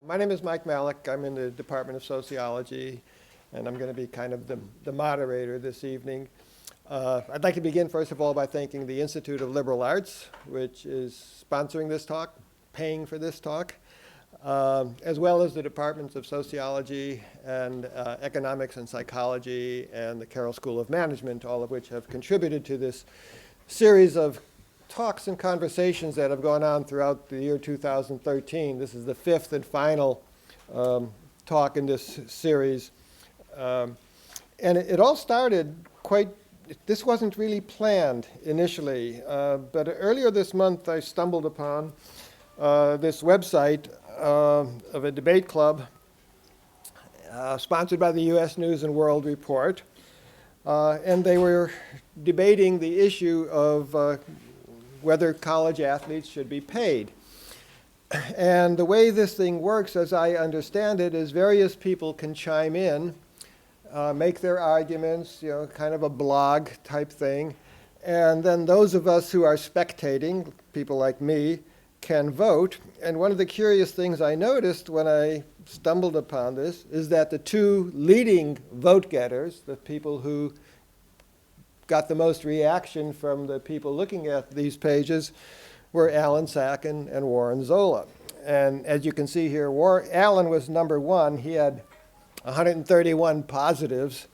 My name is Mike Malik. I'm in the Department of Sociology, and I'm going to be kind of the moderator this evening. I'd like to begin, first of all, by thanking the Institute of Liberal Arts, which is sponsoring this talk, paying for this talk, as well as the Departments of Sociology and Economics and Psychology and the Carroll School of Management, all of which have contributed to this series of talks and conversations that have gone on throughout the year 2013. This is the fifth and final talk in this series. And it all started this wasn't really planned initially, but earlier this month I stumbled upon this website of a debate club sponsored by the U.S. News and World Report. And they were debating the issue of whether college athletes should be paid. And the way this thing works, as I understand it, is various people can chime in, make their arguments, kind of a blog type thing. And then those of us who are spectating, people like me, can vote. And one of the curious things I noticed when I stumbled upon this is that the two leading vote getters, the people who got the most reaction from the people looking at these pages, were Alan Sacken and Warren Zola. And as you can see here, Alan was number one. He had 131 positives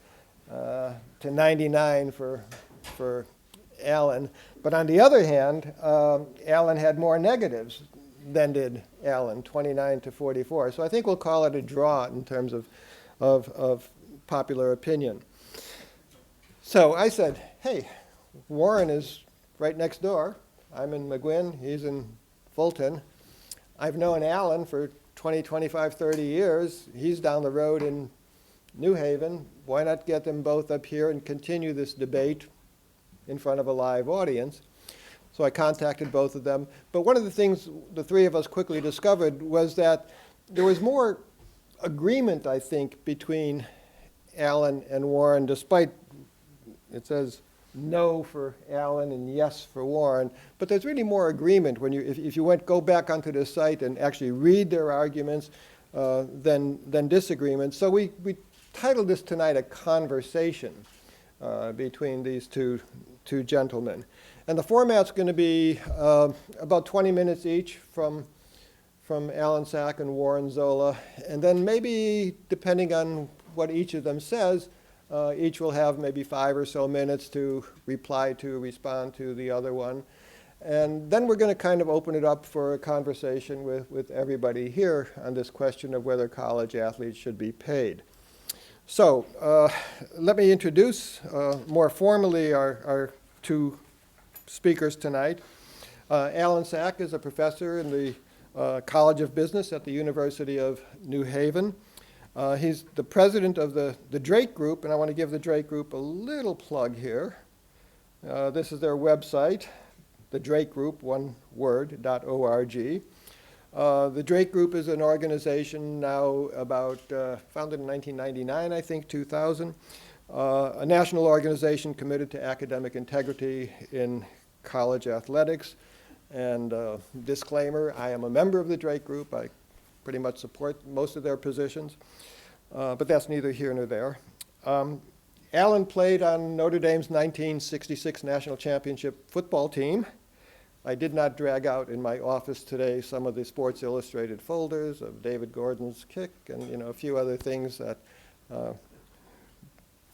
to 99 for Alan. But on the other hand, Alan had more negatives than did Alan, 29 to 44. So I think we'll call it a draw in terms of popular opinion. So I said, hey, Warren is right next door. I'm in McGuinn, he's in Fulton. I've known Alan for 20, 25, 30 years. He's down the road in New Haven. Why not get them both up here and continue this debate in front of a live audience? So I contacted both of them. But one of the things the three of us quickly discovered was that there was more agreement, I think, between Alan and Warren, despite it says no for Alan and yes for Warren, but there's really more agreement when if you go back onto the site and actually read their arguments than disagreement. So we titled this tonight a conversation between these two gentlemen. And the format's going to be about 20 minutes each from Alan Sack and Warren Zola, and then maybe, depending on what each of them says, each will have maybe 5 or so minutes to respond to the other one. And then we're going to kind of open it up for a conversation with everybody here on this question of whether college athletes should be paid. So let me introduce more formally our two speakers tonight. Alan Sack is a professor in the College of Business at the University of New Haven. He's the president of the Drake Group, and I want to give the Drake Group a little plug here. This is their website, the Drake Group, one word, .org. The Drake Group is an organization now founded in 1999, I think, 2000, a national organization committed to academic integrity in college athletics. And disclaimer, I am a member of the Drake Group. I pretty much support most of their positions, but that's neither here nor there. Alan played on Notre Dame's 1966 national championship football team. I did not drag out in my office today some of the Sports Illustrated folders of David Gordon's kick and a few other things that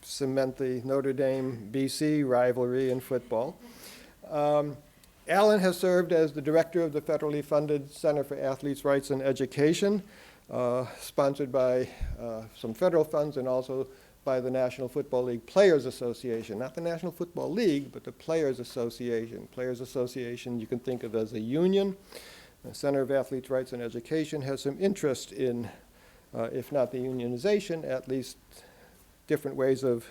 cement the Notre Dame-BC rivalry in football. Alan has served as the director of the federally funded Center for Athletes' Rights and Education, sponsored by some federal funds and also by the National Football League Players Association. Not the National Football League, but the Players Association. Players Association you can think of as a union. The Center of Athletes' Rights and Education has some interest in, if not the unionization, at least different ways of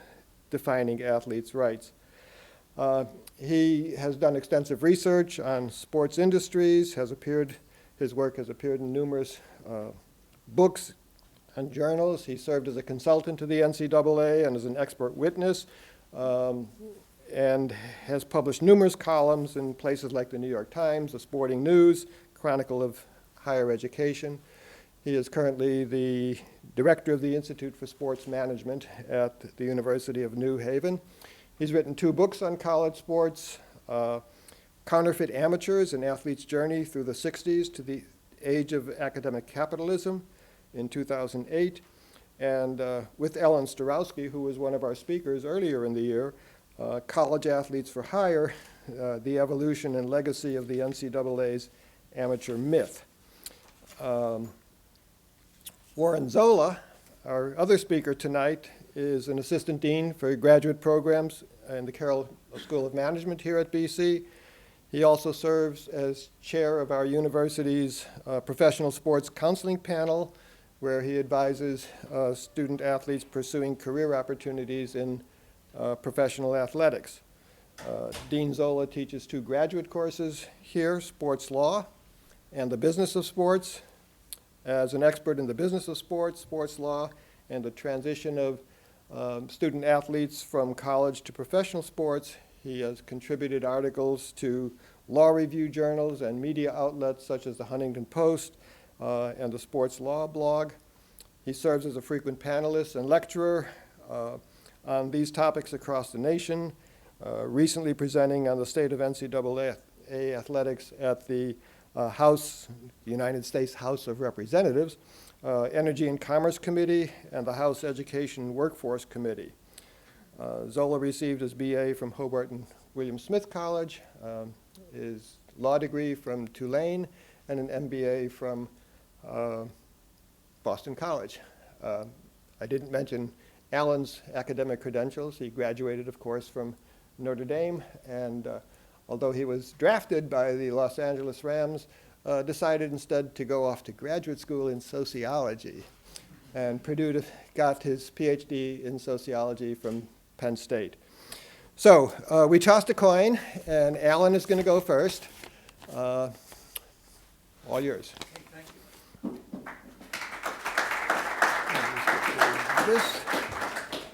defining athletes' rights. He has done extensive research on sports industries, his work has appeared in numerous books and journals. He served as a consultant to the NCAA and as an expert witness, and has published numerous columns in places like the New York Times, the Sporting News, Chronicle of Higher Education. He is currently the director of the Institute for Sports Management at the University of New Haven. He's written 2 books on college sports, Counterfeit Amateurs, An Athlete's Journey Through the 60s to the Age of Academic Capitalism in 2008, and with Ellen Starowski, who was one of our speakers earlier in the year, College Athletes for Hire, The Evolution and Legacy of the NCAA's Amateur Myth. Warren Zola, our other speaker tonight, is an assistant dean for graduate programs in the Carroll School of Management here at BC. He also serves as chair of our university's professional sports counseling panel, where he advises student athletes pursuing career opportunities in professional athletics. Dean Zola teaches 2 graduate courses here, sports law and the business of sports. As an expert in the business of sports, sports law, and the transition of student athletes from college to professional sports, he has contributed articles to law review journals and media outlets such as the Huntington Post and the Sports Law blog. He serves as a frequent panelist and lecturer on these topics across the nation, recently presenting on the state of NCAA athletics at the United States House of Representatives, Energy and Commerce Committee, and the House Education and Workforce Committee. Zola received his BA from Hobart and William Smith College, his law degree from Tulane, and an MBA from Boston College. I didn't mention Alan's academic credentials. He graduated, of course, from Notre Dame, and although he was drafted by the Los Angeles Rams, decided instead to go off to graduate school in sociology. And Purdue got his PhD in sociology from Penn State. So we tossed a coin, and Alan is going to go first. All yours. Thank you. This,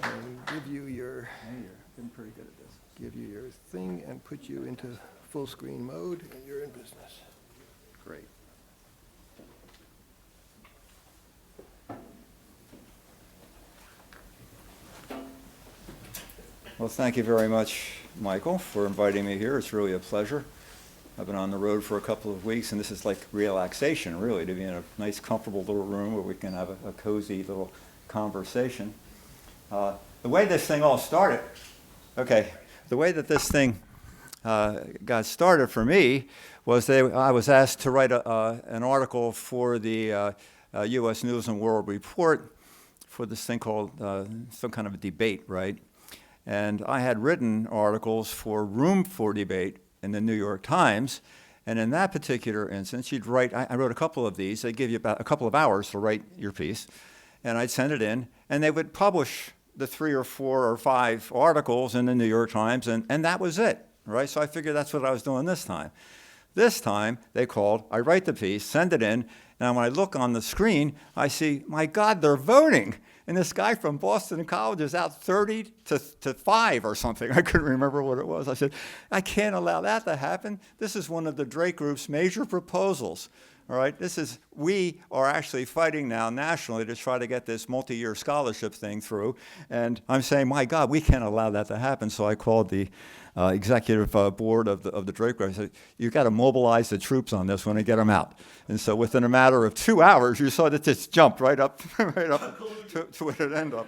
and give you your, You've been pretty good at this. give you your thing, and put you into full screen mode, and you're in business. Great. Well, thank you very much, Michael, for inviting me here. It's really a pleasure. I've been on the road for a couple of weeks, and this is like relaxation, really, to be in a nice, comfortable little room where we can have a cozy little conversation. The way this thing all started, the way that this thing got started for me was I was asked to write an article for the U.S. News and World Report for this thing called some kind of a debate, right? And I had written articles for Room for Debate in the New York Times, and in that particular instance, you'd write, I wrote a couple of these, they'd give you about a couple of hours to write your piece, and I'd send it in, and they would publish the 3 or 4 or 5 articles in the New York Times, and that was it, right? So I figured that's what I was doing this time. This time, they called, I write the piece, send it in, and when I look on the screen, I see, my God, they're voting. And this guy from Boston College is out 30 to 5 or something. I couldn't remember what it was. I said, I can't allow that to happen. This is one of the Drake Group's major proposals. All right, we are actually fighting now nationally to try to get this multi-year scholarship thing through. And I'm saying, my God, we can't allow that to happen. So I called the executive board of the Drake Group. I said, you've got to mobilize the troops on this one and get them out. And so within a matter of 2 hours, you saw that this jumped right up to where it ended up.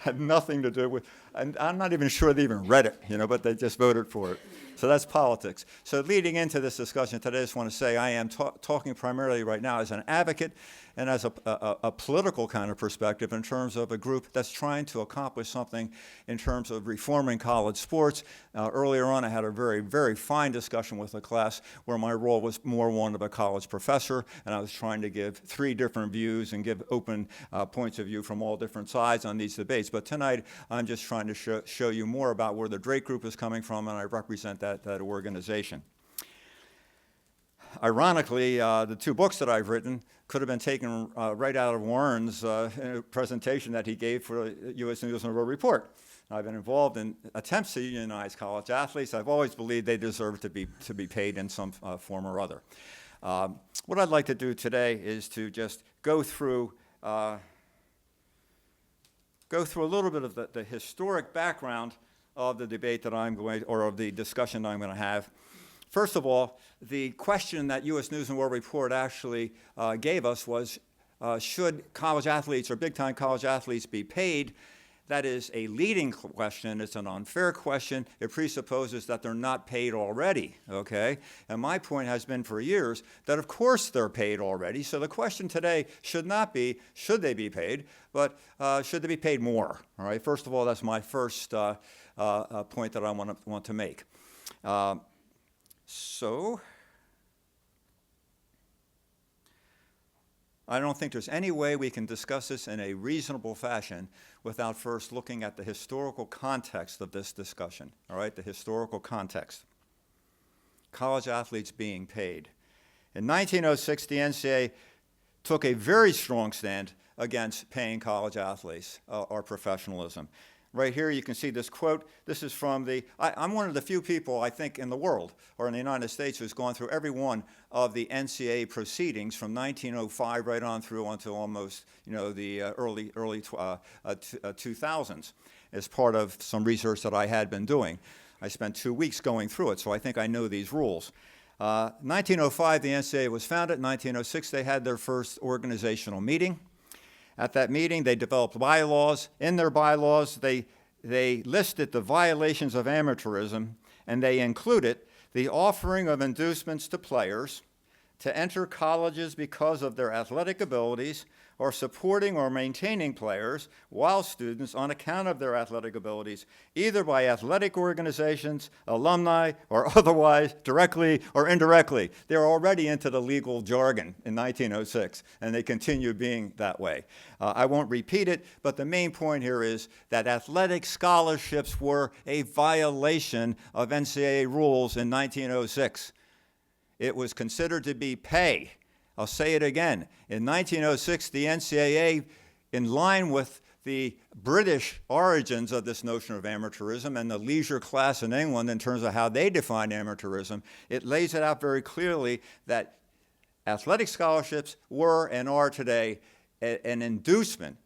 Had nothing to do with, and I'm not even sure they even read it, but they just voted for it. So that's politics. So leading into this discussion today, I just want to say I am talking primarily right now as an advocate and as a political kind of perspective in terms of a group that's trying to accomplish something in terms of reforming college sports. Earlier on, I had a very, very fine discussion with a class where my role was more one of a college professor, and I was trying to give 3 different views and give open points of view from all different sides on these debates. But tonight, I'm just trying to show you more about where the Drake Group is coming from, and I represent that organization. Ironically, the 2 books that I've written could have been taken right out of Warren's presentation that he gave for the U.S. News and World Report. I've been involved in attempts to unionize college athletes. I've always believed they deserve to be paid in some form or other. What I'd like to do today is to just go through a little bit of the historic background of the debate that or of the discussion that I'm going to have. First of all, the question that U.S. News and World Report actually gave us was, should college athletes or big-time college athletes be paid? That is a leading question. It's an unfair question. It presupposes that they're not paid already, okay? And my point has been for years that, of course, they're paid already. So the question today should not be, should they be paid, but should they be paid more, all right? First of all, that's my first point that I want to make. So I don't think there's any way we can discuss this in a reasonable fashion without first looking at the historical context of this discussion, all right, the historical context. College athletes being paid. In 1906, the NCAA took a very strong stand against paying college athletes or professionalism. Right here you can see this quote. This is from I'm one of the few people, I think, in the world or in the United States who's gone through every one of the NCAA proceedings from 1905 right on through until almost, the early 2000s as part of some research that I had been doing. I spent 2 weeks going through it, so I think I know these rules. 1905, the NCAA was founded. 1906, they had their first organizational meeting. At that meeting, they developed bylaws. In their bylaws, they listed the violations of amateurism, and they included the offering of inducements to players to enter colleges because of their athletic abilities, or supporting or maintaining players while students on account of their athletic abilities, either by athletic organizations, alumni, or otherwise, directly or indirectly. They're already into the legal jargon in 1906, and they continue being that way. I won't repeat it, but the main point here is that athletic scholarships were a violation of NCAA rules in 1906. It was considered to be pay. I'll say it again. In 1906, the NCAA, in line with the British origins of this notion of amateurism and the leisure class in England in terms of how they define amateurism, it lays it out very clearly that athletic scholarships were and are today an inducement.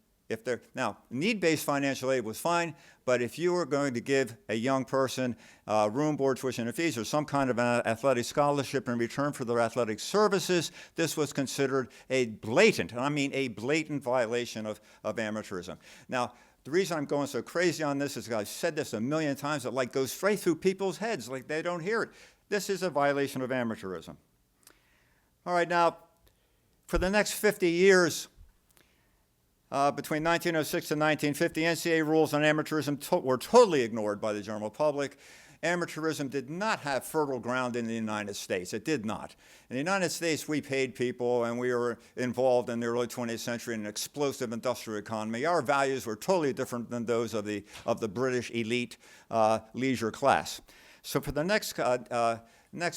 Now, need-based financial aid was fine, but if you were going to give a young person room, board, tuition, and fees, or some kind of an athletic scholarship in return for their athletic services, this was considered a blatant, and I mean a blatant violation of amateurism. Now, the reason I'm going so crazy on this is I've said this a million times, it goes straight through people's heads, like they don't hear it. This is a violation of amateurism. All right, now, for the next 50 years, between 1906 and 1950, NCAA rules on amateurism were totally ignored by the general public. Amateurism did not have fertile ground in the United States. It did not. In the United States, we paid people, and we were involved in the early 20th century in an explosive industrial economy. Our values were totally different than those of the British elite leisure class. So for the next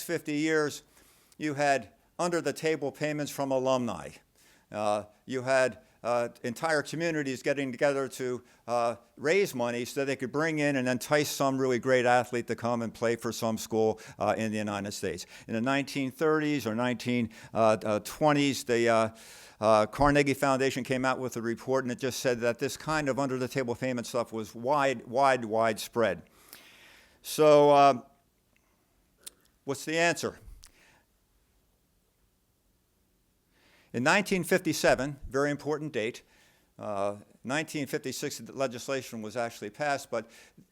50 years, you had under-the-table payments from alumni. You had entire communities getting together to raise money so they could bring in and entice some really great athlete to come and play for some school in the United States. In the 1930s or 1920s, the Carnegie Foundation came out with a report, and it just said that this kind of under-the-table payment stuff was widespread. So what's the answer? In 1957, very important date, 1956 legislation was actually passed, but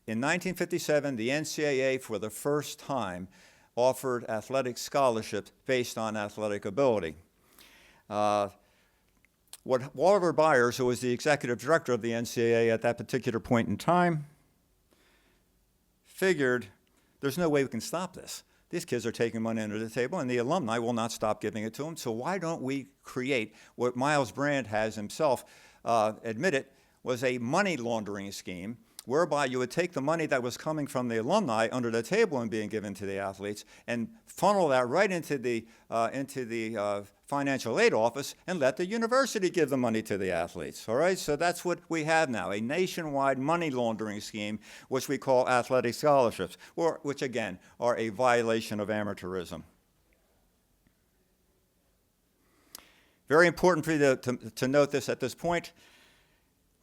in 1957, the NCAA for the first time offered athletic scholarships based on athletic ability. What Walter Byers, who was the executive director of the NCAA at that particular point in time, figured there's no way we can stop this. These kids are taking money under the table, and the alumni will not stop giving it to them. So why don't we create what Miles Brand has himself admitted was a money laundering scheme, whereby you would take the money that was coming from the alumni under the table and being given to the athletes and funnel that right into the financial aid office and let the university give the money to the athletes. All right, so that's what we have now, a nationwide money laundering scheme, which we call athletic scholarships, which again are a violation of amateurism. Very important for you to note this at this point.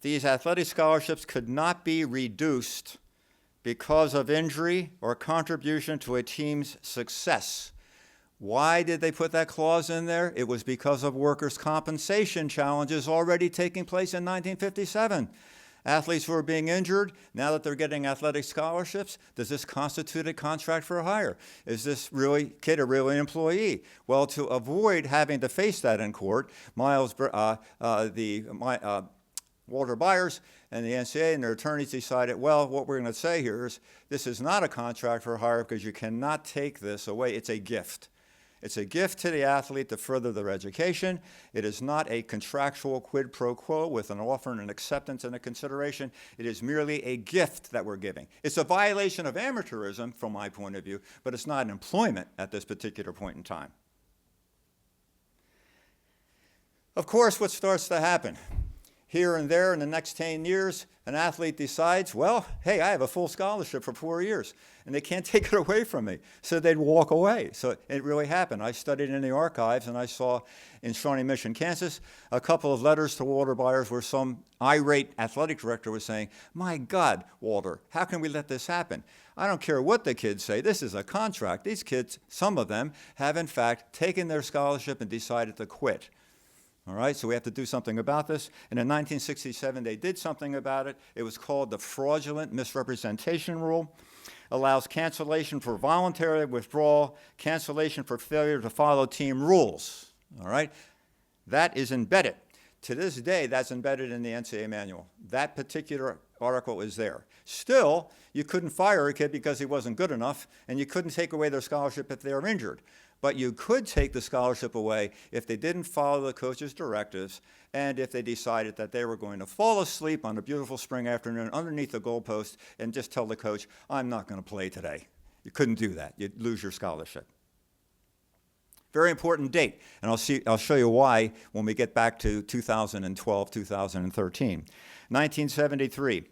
These athletic scholarships could not be reduced because of injury or contribution to a team's success. Why did they put that clause in there? It was because of workers' compensation challenges already taking place in 1957. Athletes who are being injured, now that they're getting athletic scholarships, does this constitute a contract for hire? Is this kid a really employee? Well, to avoid having to face that in court, Walter Byers and the NCAA and their attorneys decided, well, what we're going to say here is this is not a contract for hire because you cannot take this away. It's a gift. It's a gift to the athlete to further their education. It is not a contractual quid pro quo with an offer and an acceptance and a consideration. It is merely a gift that we're giving. It's a violation of amateurism from my point of view, but it's not employment at this particular point in time. Of course, what starts to happen? Here and there in the next 10 years, an athlete decides, well, hey, I have a full scholarship for 4 years, and they can't take it away from me. So they'd walk away. So it really happened. I studied in the archives, and I saw in Shawnee Mission, Kansas, a couple of letters to Walter Byers where some irate athletic director was saying, my God, Walter, how can we let this happen? I don't care what the kids say. This is a contract. These kids, some of them, have in fact taken their scholarship and decided to quit. All right, so we have to do something about this. And in 1967, they did something about it. It was called the Fraudulent Misrepresentation Rule. Allows cancellation for voluntary withdrawal, cancellation for failure to follow team rules. All right, that is embedded. To this day, that's embedded in the NCAA manual. That particular article is there. Still, you couldn't fire a kid because he wasn't good enough, and you couldn't take away their scholarship if they were injured. But you could take the scholarship away if they didn't follow the coach's directives and if they decided that they were going to fall asleep on a beautiful spring afternoon underneath the goalpost and just tell the coach, I'm not going to play today. You couldn't do that. You'd lose your scholarship. Very important date, and I'll show you why when we get back to 2012, 2013. 1973.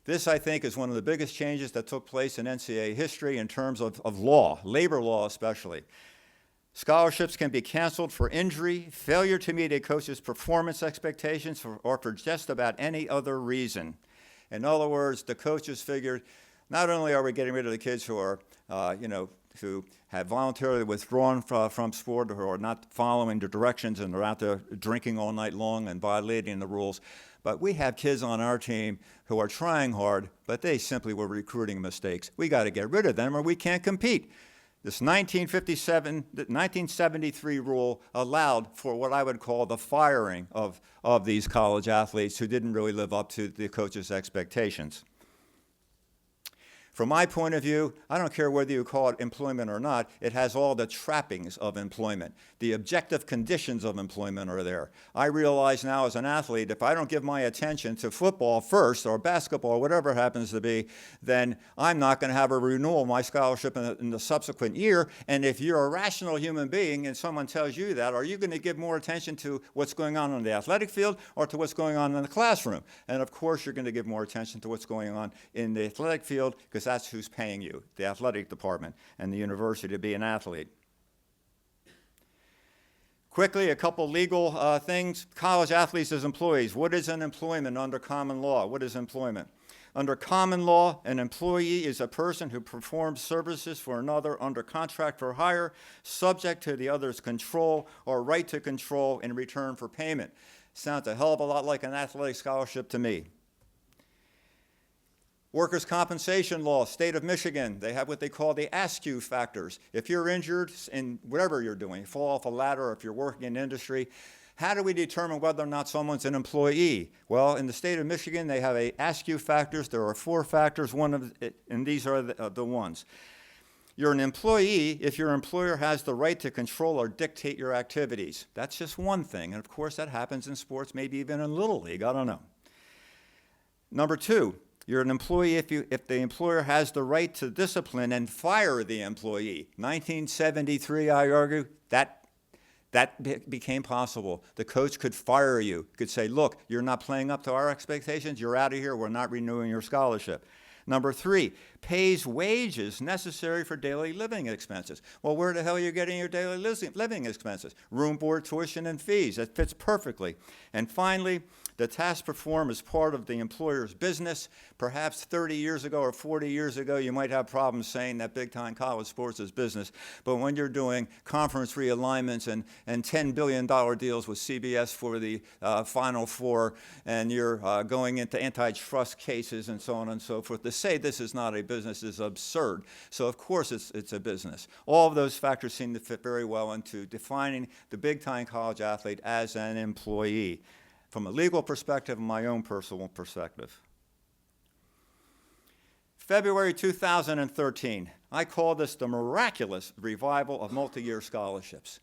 This, I think, is one of the biggest changes that took place in NCAA history in terms of law, labor law especially. Scholarships can be canceled for injury, failure to meet a coach's performance expectations, or for just about any other reason. In other words, the coaches figured, not only are we getting rid of the kids who are, who have voluntarily withdrawn from sport or are not following the directions and are out there drinking all night long and violating the rules, but we have kids on our team who are trying hard, but they simply were recruiting mistakes. We got to get rid of them or we can't compete. This 1973 rule allowed for what I would call the firing of these college athletes who didn't really live up to the coach's expectations. From my point of view, I don't care whether you call it employment or not, it has all the trappings of employment. The objective conditions of employment are there. I realize now as an athlete, if I don't give my attention to football first or basketball or whatever it happens to be, then I'm not going to have a renewal of my scholarship in the subsequent year. And if you're a rational human being and someone tells you that, are you going to give more attention to what's going on the athletic field or to what's going on in the classroom? And of course, you're going to give more attention to what's going on in the athletic field because that's who's paying you, the athletic department and the university, to be an athlete. Quickly, a couple legal things. College athletes as employees. What is an employment under common law? What is employment? Under common law, an employee is a person who performs services for another under contract for hire, subject to the other's control or right to control in return for payment. Sounds a hell of a lot like an athletic scholarship to me. Workers' compensation law, state of Michigan, they have what they call the ASKU factors. If you're injured in whatever you're doing, fall off a ladder, or if you're working in industry, how do we determine whether or not someone's an employee? Well, in the state of Michigan, they have a ASKU factors. There are 4 factors, and these are the ones. You're an employee if your employer has the right to control or dictate your activities. That's just one thing, and of course that happens in sports, maybe even in Little League, I don't know. Number 2, you're an employee if the employer has the right to discipline and fire the employee. 1973, I argue, that became possible. The coach could fire you, could say, look, you're not playing up to our expectations, you're out of here, we're not renewing your scholarship. Number 3, pays wages necessary for daily living expenses. Well, where the hell are you getting your daily living expenses? Room, board, tuition, and fees. That fits perfectly. And finally, the task performed as part of the employer's business. Perhaps 30 years ago or 40 years ago, you might have problems saying that big-time college sports is business. But when you're doing conference realignments and $10 billion deals with CBS for the Final Four, and you're going into antitrust cases and so on and so forth, to say this is not a business is absurd. So of course it's a business. All of those factors seem to fit very well into defining the big-time college athlete as an employee, from a legal perspective and my own personal perspective. February 2013, I call this the miraculous revival of multi-year scholarships.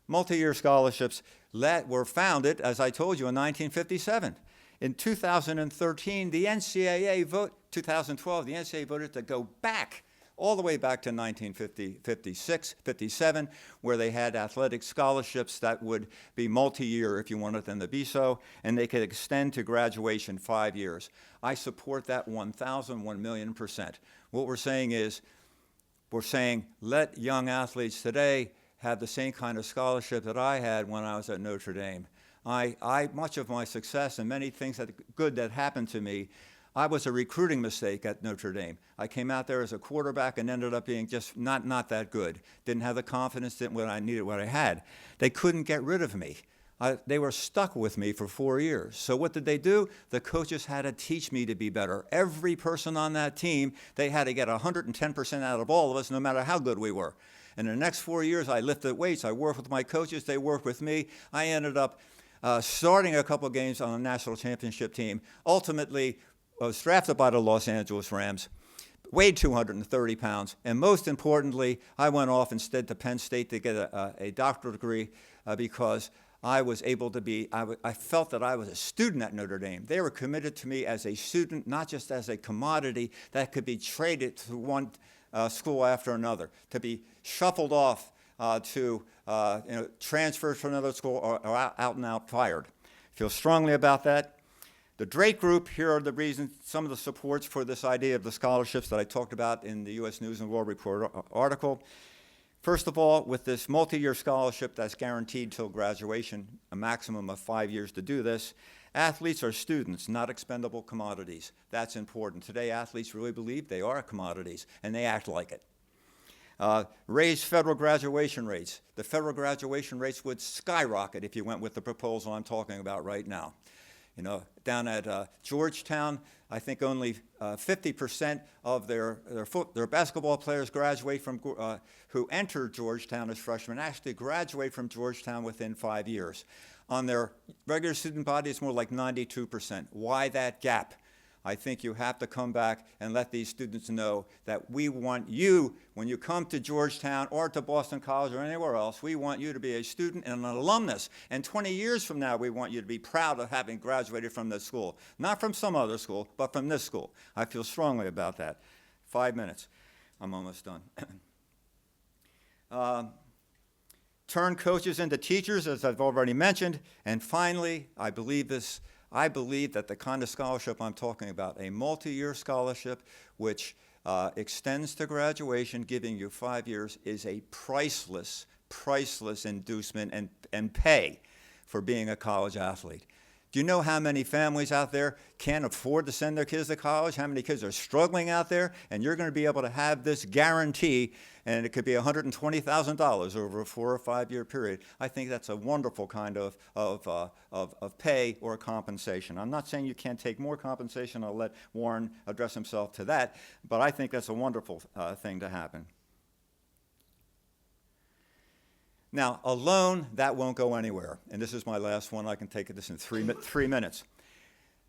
Multi-year scholarships were founded, as I told you, in 1957. In 2013, the NCAA 2012, the NCAA voted to go back all the way back to 1956, 57, where they had athletic scholarships that would be multi-year if you wanted them to be so, and they could extend to graduation 5 years. I support that 1,000,000%. What we're saying is, let young athletes today have the same kind of scholarship that I had when I was at Notre Dame. Much of my success and many things good that happened to me, I was a recruiting mistake at Notre Dame. I came out there as a quarterback and ended up being just not that good. Didn't have the confidence that when I needed what I had. They couldn't get rid of me. They were stuck with me for 4 years. So what did they do? The coaches had to teach me to be better. Every person on that team, they had to get 110% out of all of us, no matter how good we were. And in the next 4 years, I lifted weights. I worked with my coaches. They worked with me. I ended up starting a couple games on a national championship team. Ultimately, I was drafted by the Los Angeles Rams, weighed 230 pounds, and most importantly, I went off instead to Penn State to get a doctoral degree because I was able to be, I felt that I was a student at Notre Dame. They were committed to me as a student, not just as a commodity that could be traded to one school after another, to be shuffled off to transferred from another school or out and out fired. Feel strongly about that. The Drake Group, here are the reasons, some of the supports for this idea of the scholarships that I talked about in the U.S. News and World Report article. First of all, with this multi-year scholarship that's guaranteed till graduation, a maximum of 5 years to do this, athletes are students, not expendable commodities. That's important. Today, athletes really believe they are commodities, and they act like it. Raise federal graduation rates. The federal graduation rates would skyrocket if you went with the proposal I'm talking about right now. You know, down at Georgetown, I think only 50% of their basketball players graduate from who enter Georgetown as freshmen actually graduate from Georgetown within 5 years. On their regular student body, it's more like 92%. Why that gap? I think you have to come back and let these students know that we want you, when you come to Georgetown or to Boston College or anywhere else, we want you to be a student and an alumnus. And 20 years from now, we want you to be proud of having graduated from this school. Not from some other school, but from this school. I feel strongly about that. 5 minutes. I'm almost done. Turn coaches into teachers, as I've already mentioned. And finally, I believe that the kind of scholarship I'm talking about, a multi-year scholarship which extends to graduation, giving you 5 years, is a priceless inducement and pay for being a college athlete. Do you know how many families out there can't afford to send their kids to college? How many kids are struggling out there? And you're going to be able to have this guarantee, and it could be $120,000 over a 4 or 5 year period. I think that's a wonderful kind of pay or compensation. I'm not saying you can't take more compensation. I'll let Warren address himself to that. But I think that's a wonderful thing to happen. Now, alone, that won't go anywhere. And this is my last one. I can take this in 3 minutes.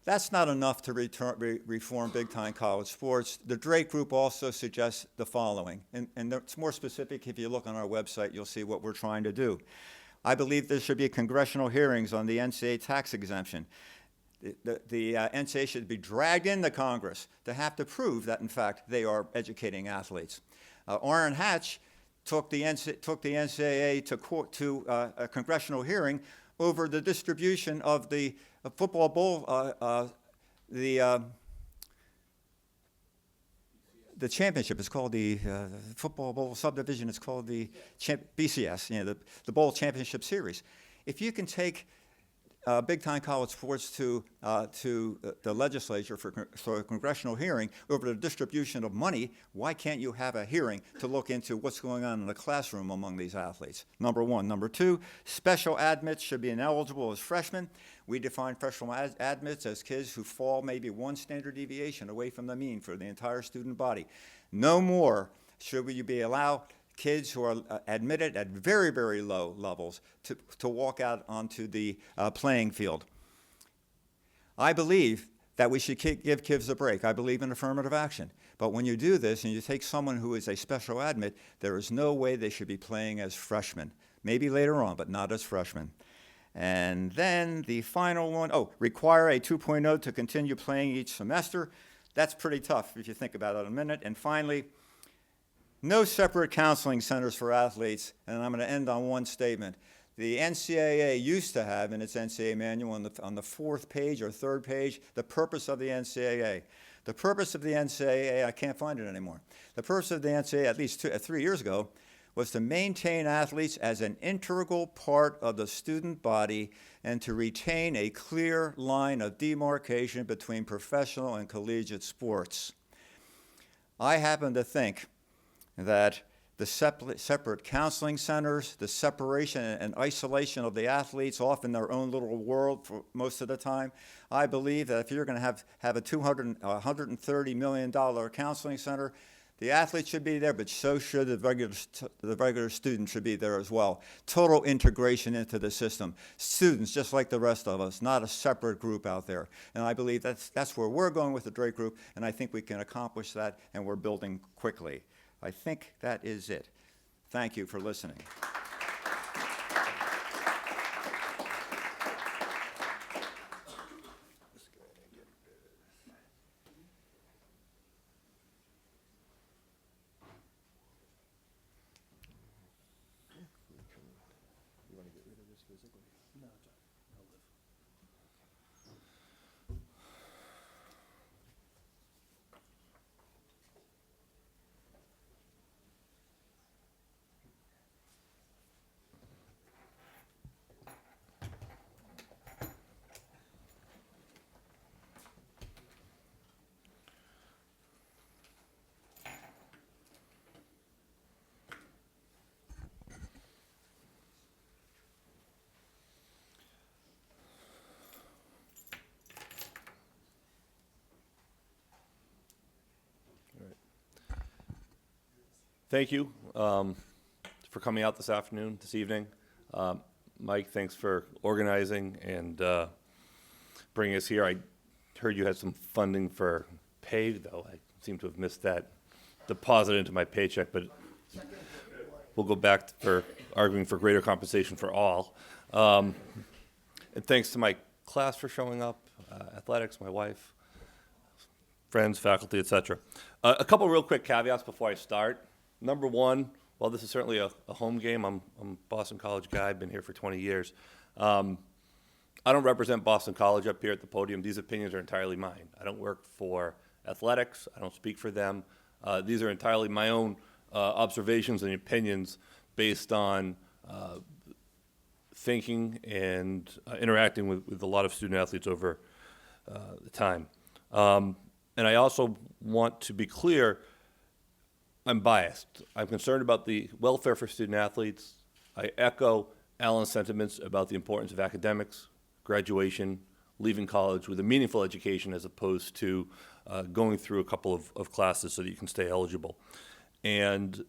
That's not enough to reform big-time college sports. The Drake Group also suggests the following. And it's more specific. If you look on our website, you'll see what we're trying to do. I believe there should be congressional hearings on the NCAA tax exemption. The NCAA should be dragged into Congress to have to prove that, in fact, they are educating athletes. Orrin Hatch took the NCAA to a congressional hearing over the distribution of the football bowl, the the championship is called the Football Bowl Subdivision. It's called the BCS, the Bowl Championship Series. If you can take big-time college sports to the legislature for a congressional hearing over the distribution of money, why can't you have a hearing to look into what's going on in the classroom among these athletes? Number one. Number two, special admits should be ineligible as freshmen. We define special admits as kids who fall maybe one standard deviation away from the mean for the entire student body. No more should we be allowed kids who are admitted at very, very low levels to walk out onto the playing field. I believe that we should give kids a break. I believe in affirmative action. But when you do this and you take someone who is a special admit, there is no way they should be playing as freshmen. Maybe later on, but not as freshmen. And then the final one, require a 2.0 to continue playing each semester. That's pretty tough if you think about it a minute. And finally, no separate counseling centers for athletes, and I'm going to end on one statement. The NCAA used to have in its NCAA manual on the fourth page or third page, the purpose of the NCAA. The purpose of the NCAA, I can't find it anymore. The purpose of the NCAA, at least 3 years ago, was to maintain athletes as an integral part of the student body and to retain a clear line of demarcation between professional and collegiate sports. I happen to think that the separate counseling centers, the separation and isolation of the athletes off in their own little world for most of the time, I believe that if you're going to have a $130 million counseling center, the athletes should be there, but so should the regular students should be there as well. Total integration into the system. Students, just like the rest of us, not a separate group out there. And I believe that's where we're going with the Drake Group, and I think we can accomplish that, and we're building quickly. I think that is it. Thank you for listening. You want to get rid of this physically? No, I'll live. Thank you for coming out this evening. Mike, thanks for organizing and bringing us here. I heard you had some funding for pay, though. I seem to have missed that deposit into my paycheck, but we'll go back for arguing for greater compensation for all. And thanks to my class for showing up, athletics, my wife, friends, faculty, etc. A couple real quick caveats before I start. Number one, while this is certainly a home game, I'm a Boston College guy. I've been here for 20 years. I don't represent Boston College up here at the podium. These opinions are entirely mine. I don't work for athletics. I don't speak for them. These are entirely my own observations and opinions based on thinking and interacting with a lot of student athletes over the time. And I also want to be clear, I'm biased. I'm concerned about the welfare for student athletes. I echo Alan's sentiments about the importance of academics, graduation, leaving college with a meaningful education as opposed to going through a couple of classes so that you can stay eligible. And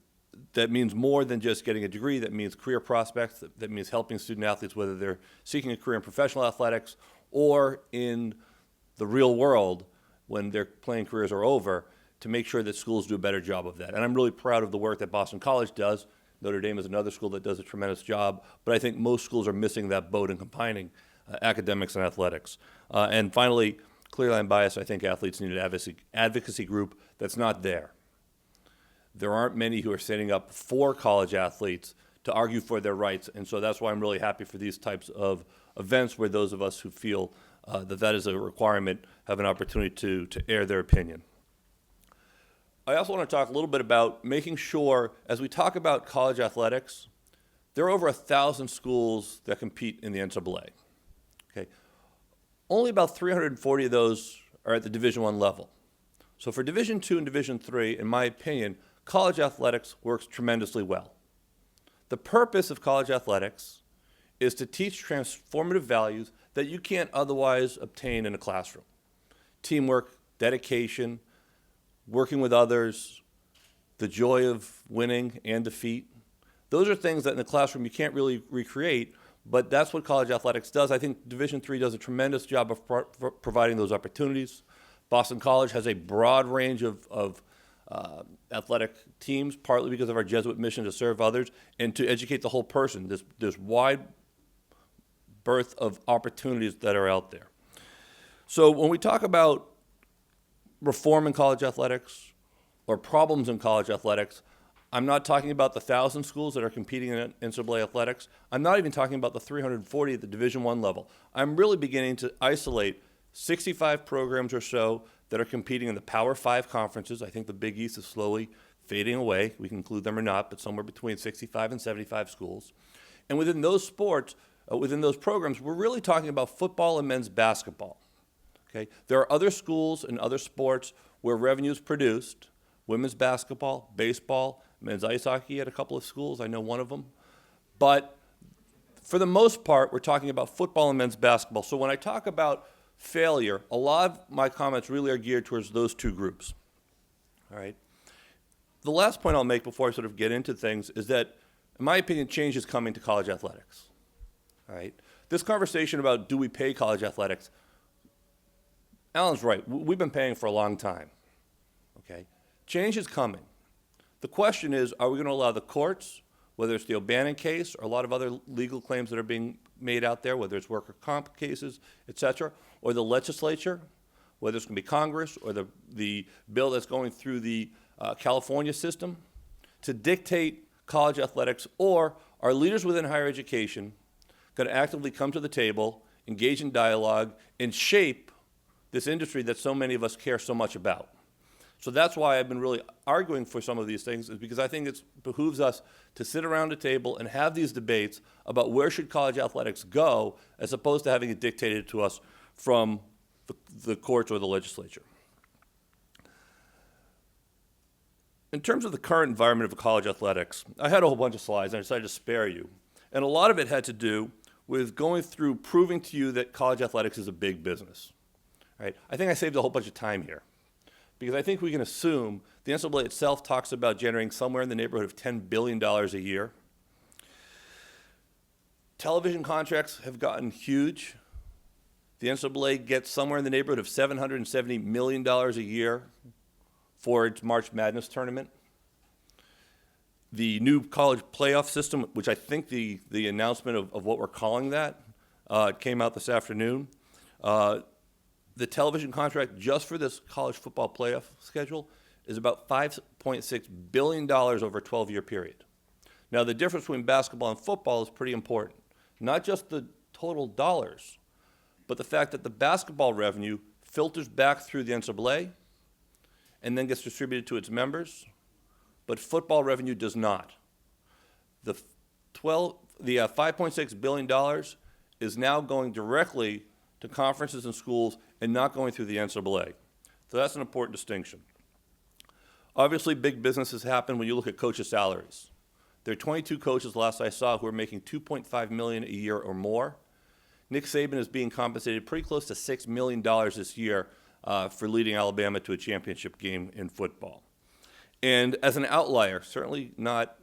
that means more than just getting a degree. That means career prospects. That means helping student athletes, whether they're seeking a career in professional athletics or in the real world when their playing careers are over, to make sure that schools do a better job of that. And I'm really proud of the work that Boston College does. Notre Dame is another school that does a tremendous job, but I think most schools are missing that boat in combining academics and athletics. And finally, clearly I'm biased. I think athletes need an advocacy group that's not there. There aren't many who are standing up for college athletes to argue for their rights, and so that's why I'm really happy for these types of events where those of us who feel that is a requirement have an opportunity to air their opinion. I also want to talk a little bit about making sure, as we talk about college athletics, there are over 1,000 schools that compete in the NCAA. Okay, only about 340 of those are at the Division I level. So for Division II and Division III, in my opinion, college athletics works tremendously well. The purpose of college athletics is to teach transformative values that you can't otherwise obtain in a classroom. Teamwork, dedication, working with others, the joy of winning and defeat. Those are things that in the classroom you can't really recreate, but that's what college athletics does. I think Division III does a tremendous job of providing those opportunities. Boston College has a broad range of athletic teams, partly because of our Jesuit mission to serve others and to educate the whole person. There's wide berth of opportunities that are out there. So when we talk about reform in college athletics or problems in college athletics, I'm not talking about the 1,000 schools that are competing in NCAA athletics. I'm not even talking about the 340 at the Division I level. I'm really beginning to isolate 65 programs or so that are competing in the Power 5 conferences. I think the Big East is slowly fading away. We can include them or not, but somewhere between 65 and 75 schools. And within those sports, within those programs, we're really talking about football and men's basketball. Okay? There are other schools and other sports where revenue is produced, women's basketball, baseball, men's ice hockey at a couple of schools. I know one of them. But for the most part, we're talking about football and men's basketball. So when I talk about failure, a lot of my comments really are geared towards those two groups. All right? The last point I'll make before I sort of get into things is that, in my opinion, change is coming to college athletics. All right? This conversation about do we pay college athletics, Alan's right. We've been paying for a long time. Okay? Change is coming. The question is, are we going to allow the courts, whether it's the O'Bannon case or a lot of other legal claims that are being made out there, whether it's worker comp cases, et cetera, or the legislature, whether it's going to be Congress or the bill that's going through the California system, to dictate college athletics, or are leaders within higher education going to actively come to the table, engage in dialogue, and shape this industry that so many of us care so much about? So that's why I've been really arguing for some of these things, is because I think it behooves us to sit around a table and have these debates about where should college athletics go, as opposed to having it dictated to us from the courts or the legislature. In terms of the current environment of college athletics, I had a whole bunch of slides and I decided to spare you. And a lot of it had to do with going through proving to you that college athletics is a big business. Right? I think I saved a whole bunch of time here, because I think we can assume the NCAA itself talks about generating somewhere in the neighborhood of $10 billion a year. Television contracts have gotten huge. The NCAA gets somewhere in the neighborhood of $770 million a year for its March Madness tournament. The new college playoff system, which I think the announcement of what we're calling that came out this afternoon. The television contract just for this college football playoff schedule is about $5.6 billion over a 12-year period. Now, the difference between basketball and football is pretty important. Not just the total dollars, but the fact that the basketball revenue filters back through the NCAA and then gets distributed to its members, but football revenue does not. The $5.6 billion is now going directly to conferences and schools and not going through the NCAA. So that's an important distinction. Obviously, big businesses happen when you look at coaches' salaries. There are 22 coaches, last I saw, who are making $2.5 million a year or more. Nick Saban is being compensated pretty close to $6 million this year for leading Alabama to a championship game in football. And as an outlier, certainly not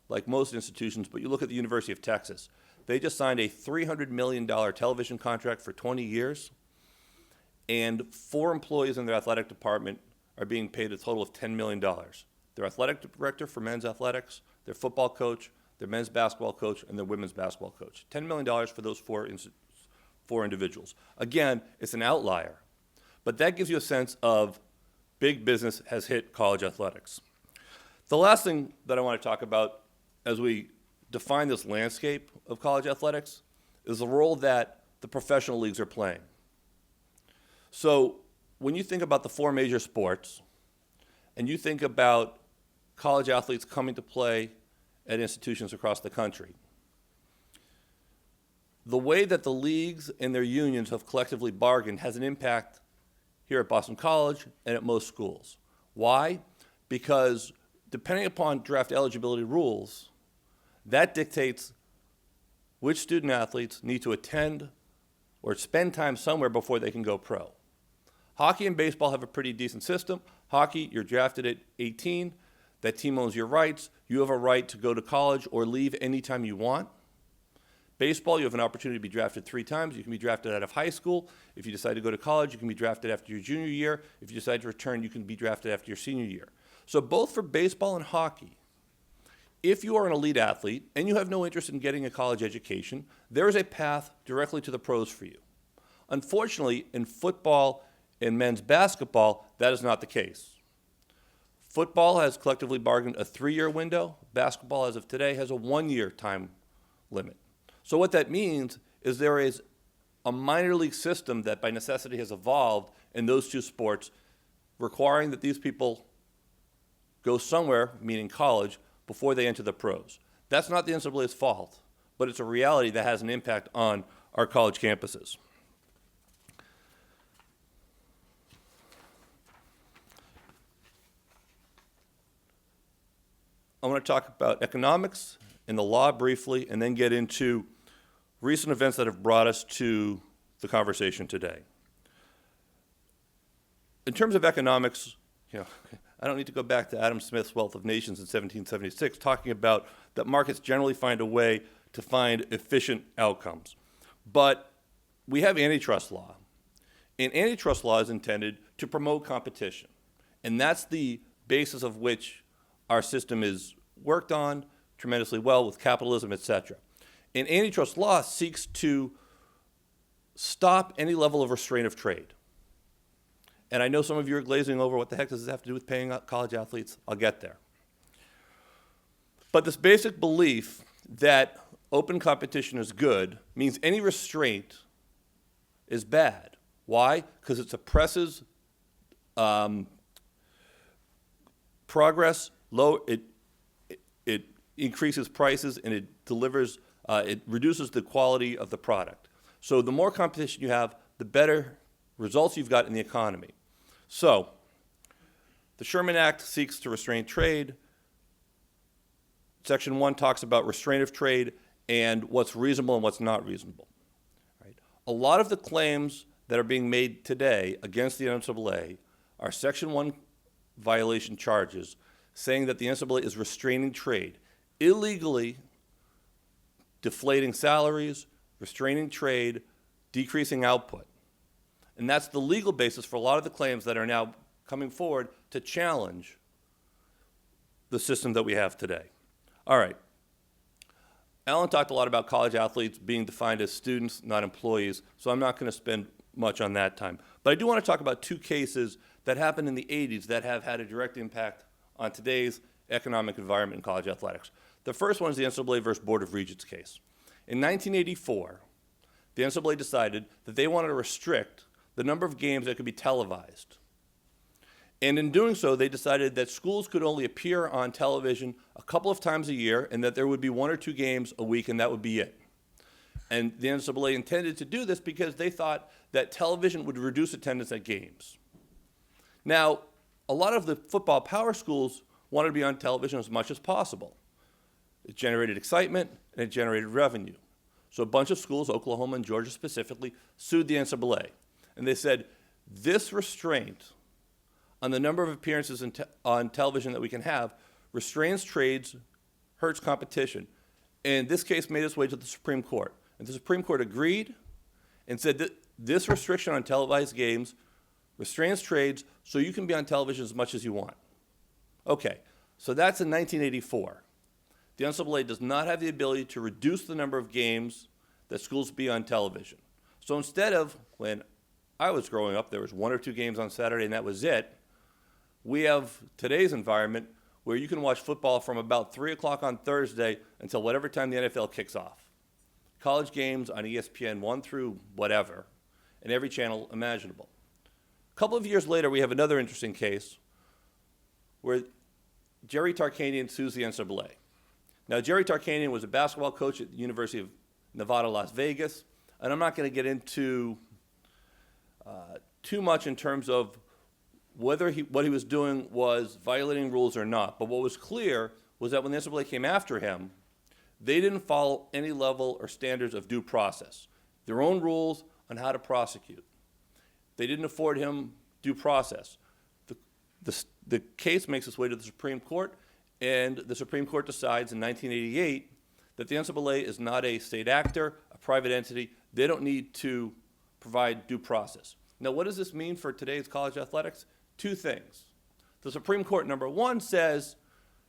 like most institutions, but you look at the University of Texas. They just signed a $300 million television contract for 20 years, and 4 employees in their athletic department are being paid a total of $10 million. Their athletic director for men's athletics, their football coach, their men's basketball coach, and their women's basketball coach. $10 million for those 4 individuals. Again, it's an outlier, but that gives you a sense of big business has hit college athletics. The last thing that I want to talk about as we define this landscape of college athletics is the role that the professional leagues are playing. So when you think about the 4 major sports and you think about college athletes coming to play at institutions across the country, the way that the leagues and their unions have collectively bargained has an impact here at Boston College and at most schools. Why? Because depending upon draft eligibility rules, that dictates which student athletes need to attend or spend time somewhere before they can go pro. Hockey and baseball have a pretty decent system. Hockey, you're drafted at 18. That team owns your rights. You have a right to go to college or leave anytime you want. Baseball, you have an opportunity to be drafted 3 times. You can be drafted out of high school. If you decide to go to college, you can be drafted after your junior year. If you decide to return, you can be drafted after your senior year. So both for baseball and hockey, if you are an elite athlete and you have no interest in getting a college education, there is a path directly to the pros for you. Unfortunately, in football and men's basketball, that is not the case. Football has collectively bargained a 3-year window. Basketball, as of today, has a 1-year time limit. So what that means is there is a minor league system that by necessity has evolved in those two sports, requiring that these people go somewhere, meaning college, before they enter the pros. That's not the NCAA's fault, but it's a reality that has an impact on our college campuses. I want to talk about economics and the law briefly, and then get into recent events that have brought us to the conversation today. In terms of economics, I don't need to go back to Adam Smith's Wealth of Nations in 1776, talking about that markets generally find a way to find efficient outcomes. But we have antitrust law, and antitrust law is intended to promote competition, and that's the basis of which our system is worked on tremendously well with capitalism, et cetera. And antitrust law seeks to stop any level of restraint of trade. And I know some of you are glazing over what the heck does this have to do with paying college athletes. I'll get there. But this basic belief that open competition is good means any restraint is bad. Why? Because it suppresses progress, it increases prices, and it delivers, it reduces the quality of the product. So the more competition you have, the better results you've got in the economy. So the Sherman Act seeks to restrain trade. Section 1 talks about restraint of trade and what's reasonable and what's not reasonable. Right? A lot of the claims that are being made today against the NCAA are Section 1 violation charges saying that the NCAA is restraining trade, illegally deflating salaries, restraining trade, decreasing output. And that's the legal basis for a lot of the claims that are now coming forward to challenge the system that we have today. All right. Alan talked a lot about college athletes being defined as students, not employees, so I'm not going to spend much on that time. But I do want to talk about 2 cases that happened in the 80s that have had a direct impact on today's economic environment in college athletics. The first one is the NCAA versus Board of Regents case. In 1984, the NCAA decided that they wanted to restrict the number of games that could be televised. And in doing so, they decided that schools could only appear on television a couple of times a year and that there would be 1 or 2 games a week and that would be it. And the NCAA intended to do this because they thought that television would reduce attendance at games. Now, a lot of the football power schools wanted to be on television as much as possible. It generated excitement and it generated revenue. So a bunch of schools, Oklahoma and Georgia specifically, sued the NCAA. And they said, this restraint on the number of appearances on television that we can have restrains trades, hurts competition. And this case made its way to the Supreme Court. And the Supreme Court agreed and said that this restriction on televised games restrains trades so you can be on television as much as you want. Okay, so that's in 1984. The NCAA does not have the ability to reduce the number of games that schools be on television. So instead of, when I was growing up, there was 1 or 2 games on Saturday and that was it, we have today's environment where you can watch football from about 3 o'clock on Thursday until whatever time the NFL kicks off. College games on ESPN 1 through whatever, and every channel imaginable. A couple of years later, we have another interesting case where Jerry Tarkanian sues the NCAA. Now, Jerry Tarkanian was a basketball coach at the University of Nevada, Las Vegas, and I'm not going to get into too much in terms of what he was doing was violating rules or not. But what was clear was that when the NCAA came after him, they didn't follow any level or standards of due process, their own rules on how to prosecute. They didn't afford him due process. The case makes its way to the Supreme Court, and the Supreme Court decides in 1988 that the NCAA is not a state actor, a private entity. They don't need to provide due process. Now, what does this mean for today's college athletics? Two things. The Supreme Court, number one, says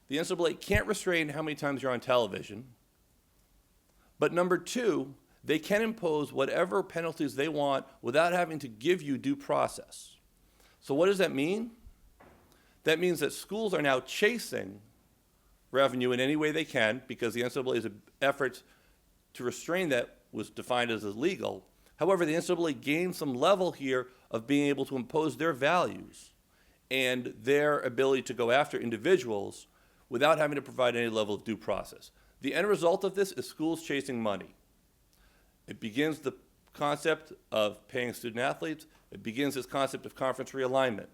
the NCAA can't restrain how many times you're on television. But number two, they can impose whatever penalties they want without having to give you due process. So what does that mean? That means that schools are now chasing revenue in any way they can because the NCAA's efforts to restrain that was defined as illegal. However, the NCAA gained some level here of being able to impose their values and their ability to go after individuals without having to provide any level of due process. The end result of this is schools chasing money. It begins the concept of paying student athletes. It begins this concept of conference realignment.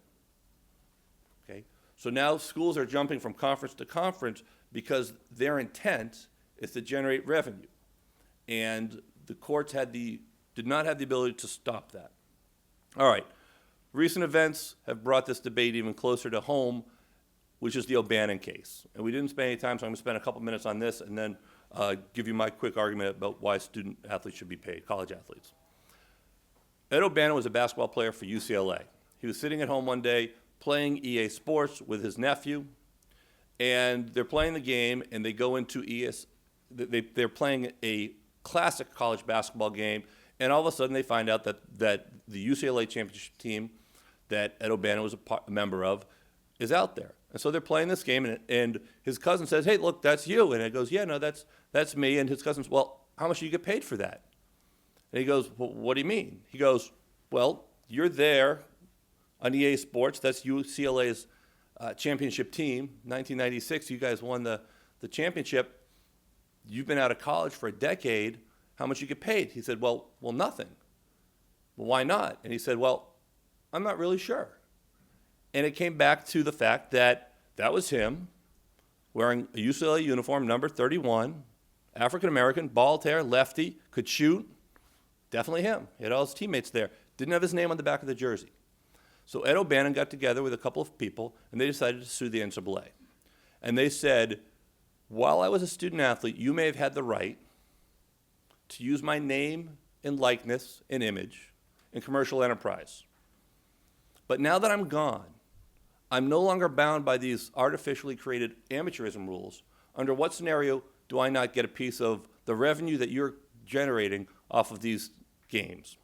Okay? So now schools are jumping from conference to conference because their intent is to generate revenue. And the courts did not have the ability to stop that. All right. Recent events have brought this debate even closer to home, which is the O'Bannon case. And we didn't spend any time, so I'm going to spend a couple minutes on this and then give you my quick argument about why student athletes should be paid, college athletes. Ed O'Bannon was a basketball player for UCLA. He was sitting at home one day playing EA Sports with his nephew, and they're playing the game, and they go into they're playing a classic college basketball game, and all of a sudden they find out that the UCLA championship team that Ed O'Bannon was a member of is out there. And so they're playing this game, and his cousin says, "Hey, look, that's you." And it goes, "Yeah, no, that's me." And his cousin says, "Well, how much do you get paid for that?" And he goes, "Well, what do you mean?" He goes, "Well, you're there on EA Sports. That's UCLA's championship team. 1996, you guys won the championship. You've been out of college for a decade. How much you get paid?" He said, well, nothing." "Well, why not?" And he said, "Well, I'm not really sure." And it came back to the fact that was him wearing a UCLA uniform, number 31, African-American, bald hair, lefty, could shoot. Definitely him. He had all his teammates there. Didn't have his name on the back of the jersey. So Ed O'Bannon got together with a couple of people, and they decided to sue the NCAA. And they said, while I was a student athlete, you may have had the right to use my name and likeness and image in commercial enterprise. But now that I'm gone, I'm no longer bound by these artificially created amateurism rules. Under what scenario do I not get a piece of the revenue that you're generating off of these games?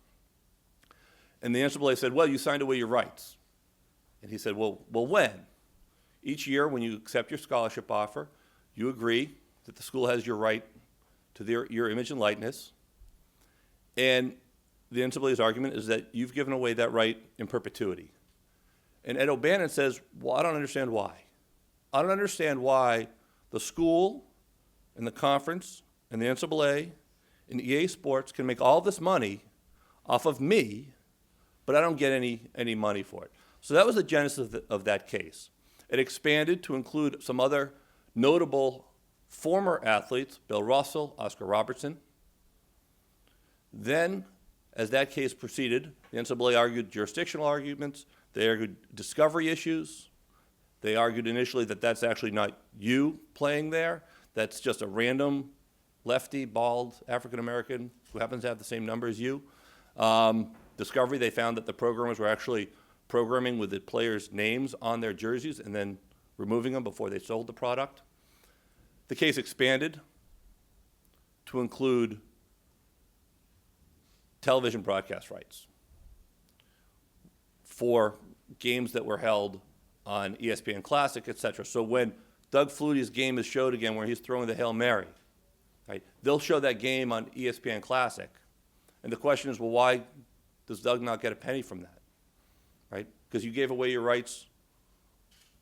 And the NCAA said, well, you signed away your rights. And he said, well, when? Each year when you accept your scholarship offer, you agree that the school has your right to your image and likeness. And the NCAA's argument is that you've given away that right in perpetuity. And Ed O'Bannon says, well, I don't understand why. I don't understand why the school and the conference and the NCAA and EA Sports can make all this money off of me, but I don't get any money for it. So that was the genesis of that case. It expanded to include some other notable former athletes, Bill Russell, Oscar Robertson. Then, as that case proceeded, the NCAA argued jurisdictional arguments. They argued discovery issues. They argued initially that that's actually not you playing there. That's just a random lefty, bald, African-American who happens to have the same number as you. Discovery, they found that the programmers were actually programming with the players' names on their jerseys and then removing them before they sold the product. The case expanded to include television broadcast rights for games that were held on ESPN Classic, et cetera. So when Doug Flutie's game is showed again where he's throwing the Hail Mary, right, they'll show that game on ESPN Classic. And the question is, well, why does Doug not get a penny from that, right? Because you gave away your rights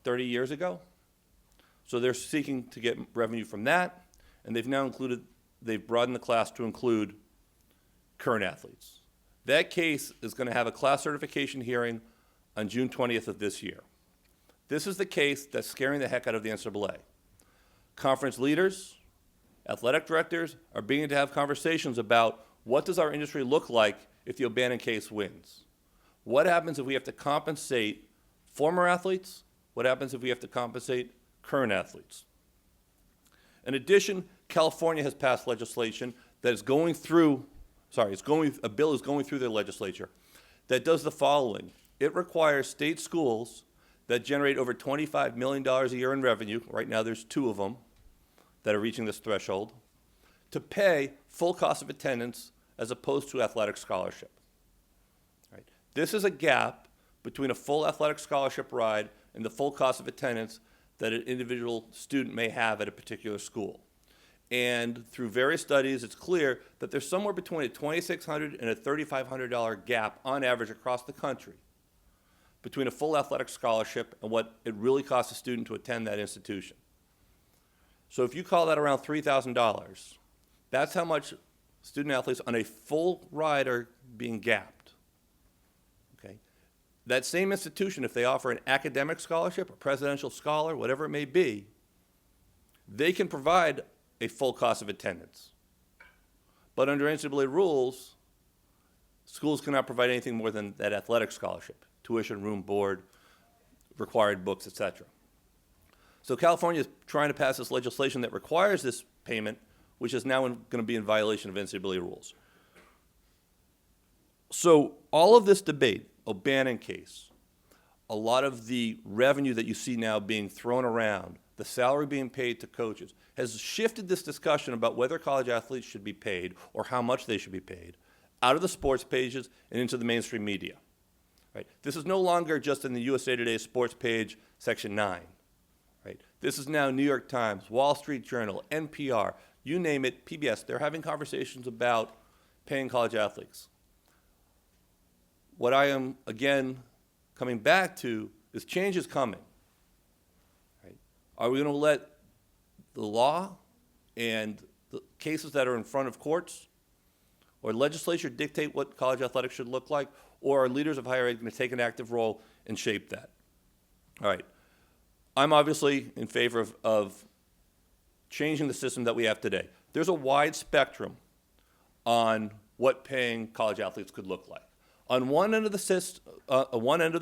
30 years ago. So they're seeking to get revenue from that, and they've broadened the class to include current athletes. That case is going to have a class certification hearing on June 20th of this year. This is the case that's scaring the heck out of the NCAA. Conference leaders, athletic directors are beginning to have conversations about what does our industry look like if the O'Bannon case wins? What happens if we have to compensate former athletes? What happens if we have to compensate current athletes? In addition, California has passed legislation that is going through, a bill is going through their legislature that does the following. It requires state schools that generate over $25 million a year in revenue, right now there's 2 of them that are reaching this threshold, to pay full cost of attendance as opposed to athletic scholarship. Right? This is a gap between a full athletic scholarship ride and the full cost of attendance that an individual student may have at a particular school. And through various studies, it's clear that there's somewhere between a $2,600 and a $3,500 gap on average across the country between a full athletic scholarship and what it really costs a student to attend that institution. So if you call that around $3,000, that's how much student athletes on a full ride are being gapped. Okay? That same institution, if they offer an academic scholarship, a presidential scholar, whatever it may be, they can provide a full cost of attendance. But under NCAA rules, schools cannot provide anything more than that athletic scholarship, tuition, room, board, required books, etc. So California is trying to pass this legislation that requires this payment, which is now going to be in violation of NCAA rules. So all of this debate, O'Bannon case, a lot of the revenue that you see now being thrown around, the salary being paid to coaches, has shifted this discussion about whether college athletes should be paid or how much they should be paid out of the sports pages and into the mainstream media. Right? This is no longer just in the USA Today sports page, section 9. Right? This is now New York Times, Wall Street Journal, NPR, you name it, PBS. They're having conversations about paying college athletes. What I am, again, coming back to is change is coming. Right? Are we going to let the law and the cases that are in front of courts or legislature dictate what college athletics should look like, or are leaders of higher ed going to take an active role and shape that? All right. I'm obviously in favor of changing the system that we have today. There's a wide spectrum on what paying college athletes could look like. On one end of the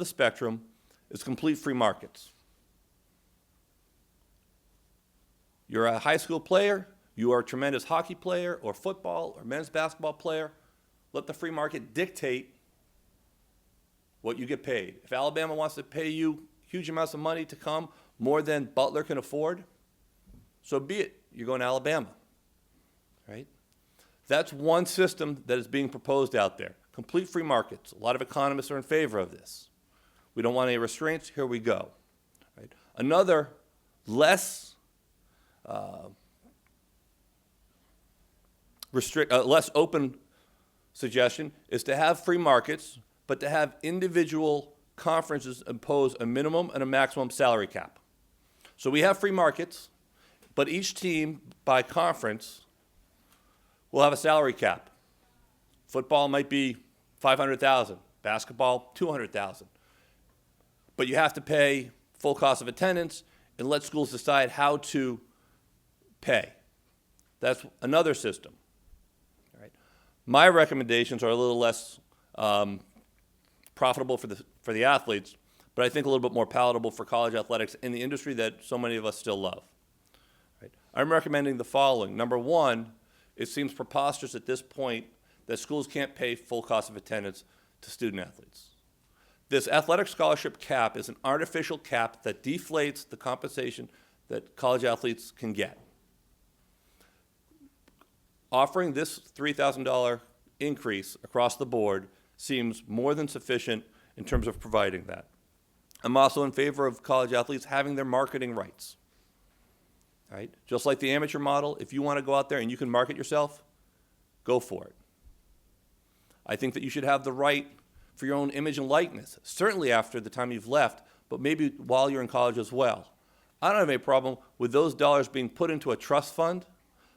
spectrum is complete free markets. You're a high school player, you are a tremendous hockey player or football or men's basketball player, let the free market dictate what you get paid. If Alabama wants to pay you huge amounts of money to come, more than Butler can afford, so be it. You're going to Alabama, right? That's one system that is being proposed out there. Complete free markets. A lot of economists are in favor of this. We don't want any restraints. Here we go. Right? Another less open suggestion is to have free markets, but to have individual conferences impose a minimum and a maximum salary cap. So we have free markets, but each team by conference will have a salary cap. Football might be $500,000, basketball $200,000. But you have to pay full cost of attendance and let schools decide how to pay. That's another system. All right. My recommendations are a little less profitable for the athletes, but I think a little bit more palatable for college athletics in the industry that so many of us still love. Right. I'm recommending the following. Number one, it seems preposterous at this point that schools can't pay full cost of attendance to student athletes. This athletic scholarship cap is an artificial cap that deflates the compensation that college athletes can get. Offering this $3,000 increase across the board seems more than sufficient in terms of providing that. I'm also in favor of college athletes having their marketing rights. Right? Just like the amateur model, if you want to go out there and you can market yourself, go for it. I think that you should have the right for your own image and likeness, certainly after the time you've left, but maybe while you're in college as well. I don't have any problem with those dollars being put into a trust fund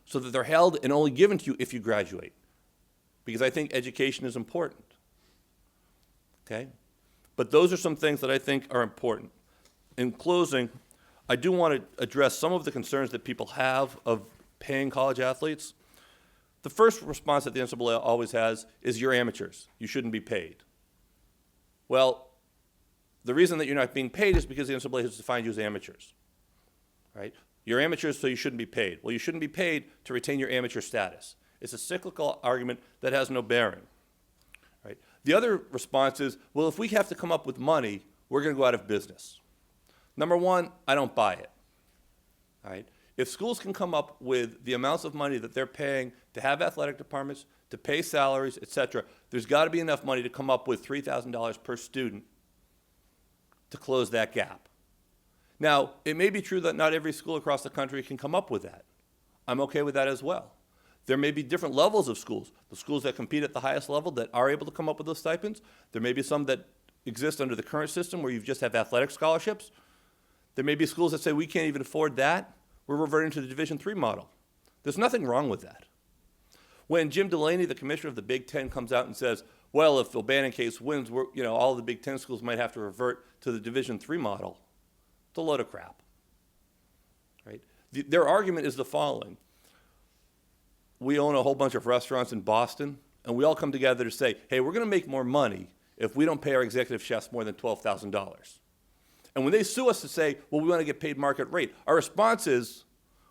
so that they're held and only given to you if you graduate, because I think education is important, okay? But those are some things that I think are important. In closing, I do want to address some of the concerns that people have of paying college athletes. The first response that the NCAA always has is you're amateurs. You shouldn't be paid. Well, the reason that you're not being paid is because the NCAA has defined you as amateurs, right? You're amateurs, so you shouldn't be paid. Well, you shouldn't be paid to retain your amateur status. It's a cyclical argument that has no bearing, right? The other response is, well, if we have to come up with money, we're going to go out of business. Number one, I don't buy it, all right? If schools can come up with the amounts of money that they're paying to have athletic departments, to pay salaries, et cetera, there's got to be enough money to come up with $3,000 per student to close that gap. Now, it may be true that not every school across the country can come up with that. I'm okay with that as well. There may be different levels of schools. The schools that compete at the highest level that are able to come up with those stipends. There may be some that exist under the current system where you just have athletic scholarships. There may be schools that say we can't even afford that. We're reverting to the Division III model. There's nothing wrong with that. When Jim Delaney, the commissioner of the Big Ten, comes out and says, well, if the O'Bannon case wins, all the Big Ten schools might have to revert to the Division III model, it's a load of crap, right? Their argument is the following. We own a whole bunch of restaurants in Boston, and we all come together to say, hey, we're going to make more money if we don't pay our executive chefs more than $12,000. And when they sue us to say, well, we want to get paid market rate, our response is,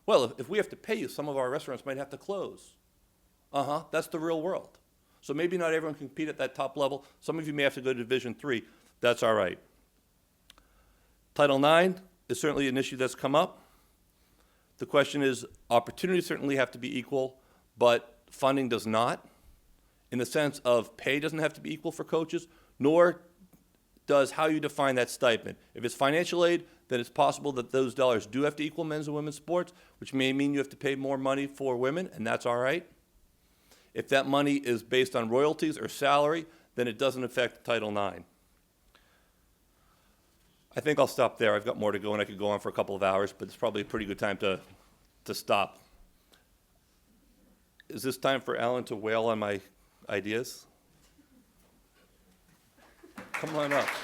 well, if we have to pay you, some of our restaurants might have to close. That's the real world. So maybe not everyone can compete at that top level. Some of you may have to go to Division III. That's all right. Title IX is certainly an issue that's come up. The question is, opportunities certainly have to be equal, but funding does not, in the sense of pay doesn't have to be equal for coaches, nor does how you define that stipend. If it's financial aid, then it's possible that those dollars do have to equal men's and women's sports, which may mean you have to pay more money for women, and that's all right. If that money is based on royalties or salary, then it doesn't affect Title IX. I think I'll stop there. I've got more to go, and I could go on for a couple of hours, but it's probably a pretty good time to stop. Is this time for Alan to wail on my ideas? Come on up. Why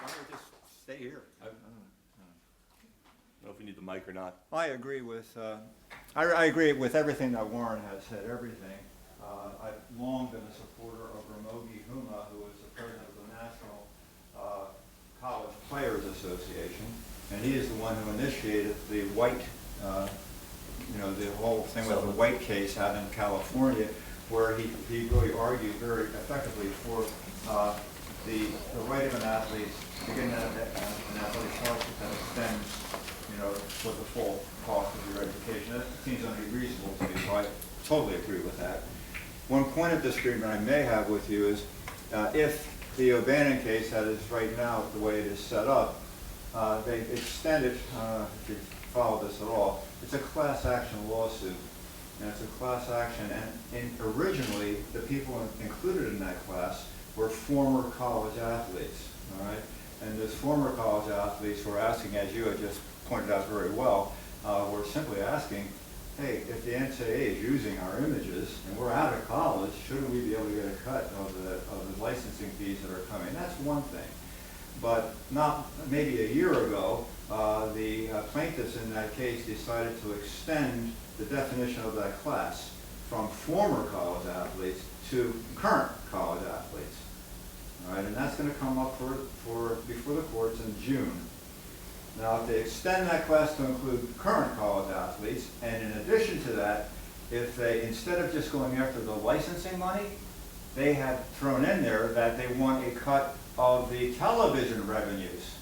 don't we just stay here? I don't know if you need the mic or not. I agree with I agree with everything that Warren has said. Everything. I've long been a supporter of Ramogi Huma, who is the president of the National College Players Association, and he is the one who initiated the white, the whole thing with the white case out in California, where he really argued very effectively for the right of an athlete to get an athletic scholarship that extends, for the full cost of your education. That seems unreasonable to me, so I totally agree with that. One point of disagreement I may have with you is if the O'Bannon case, that is right now the way it is set up, they extended, if you follow this at all, it's a class action lawsuit. And it's a class action, and originally the people included in that class were former college athletes, all right? And those former college athletes were asking, as you had just pointed out very well, were simply asking, hey, if the NCAA is using our images and we're out of college, shouldn't we be able to get a cut of the licensing fees that are coming? That's one thing. But not maybe a year ago, the plaintiffs in that case decided to extend the definition of that class from former college athletes to current college athletes. All right, and that's going to come up before the courts in June. Now, if they extend that class to include current college athletes, and in addition to that, if they, instead of just going after the licensing money, they have thrown in there that they want a cut of the television revenues.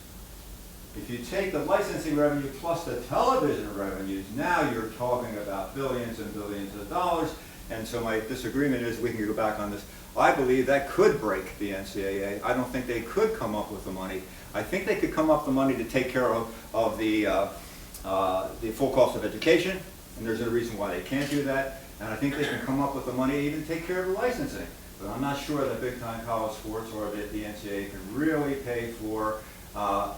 If you take the licensing revenue plus the television revenues, now you're talking about billions and billions of dollars. And so my disagreement is, we can go back on this, I believe that could break the NCAA. I don't think they could come up with the money. I think they could come up with the money to take care of the full cost of education, and there's no reason why they can't do that. And I think they can come up with the money to even take care of the licensing. But I'm not sure that big-time college sports or that the NCAA can really pay for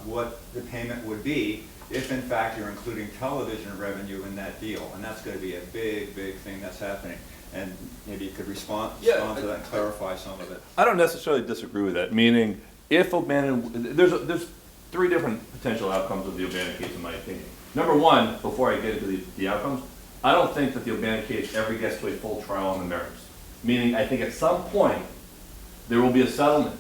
what the payment would be if in fact you're including television revenue in that deal. And that's going to be a big, big thing that's happening. And maybe you could respond to that and clarify some of it. I don't necessarily disagree with that, meaning if O'Bannon, there's three different potential outcomes of the O'Bannon case in my opinion. Number one, before I get into the outcomes, I don't think that the O'Bannon case ever gets to a full trial on the merits. Meaning I think at some point there will be a settlement.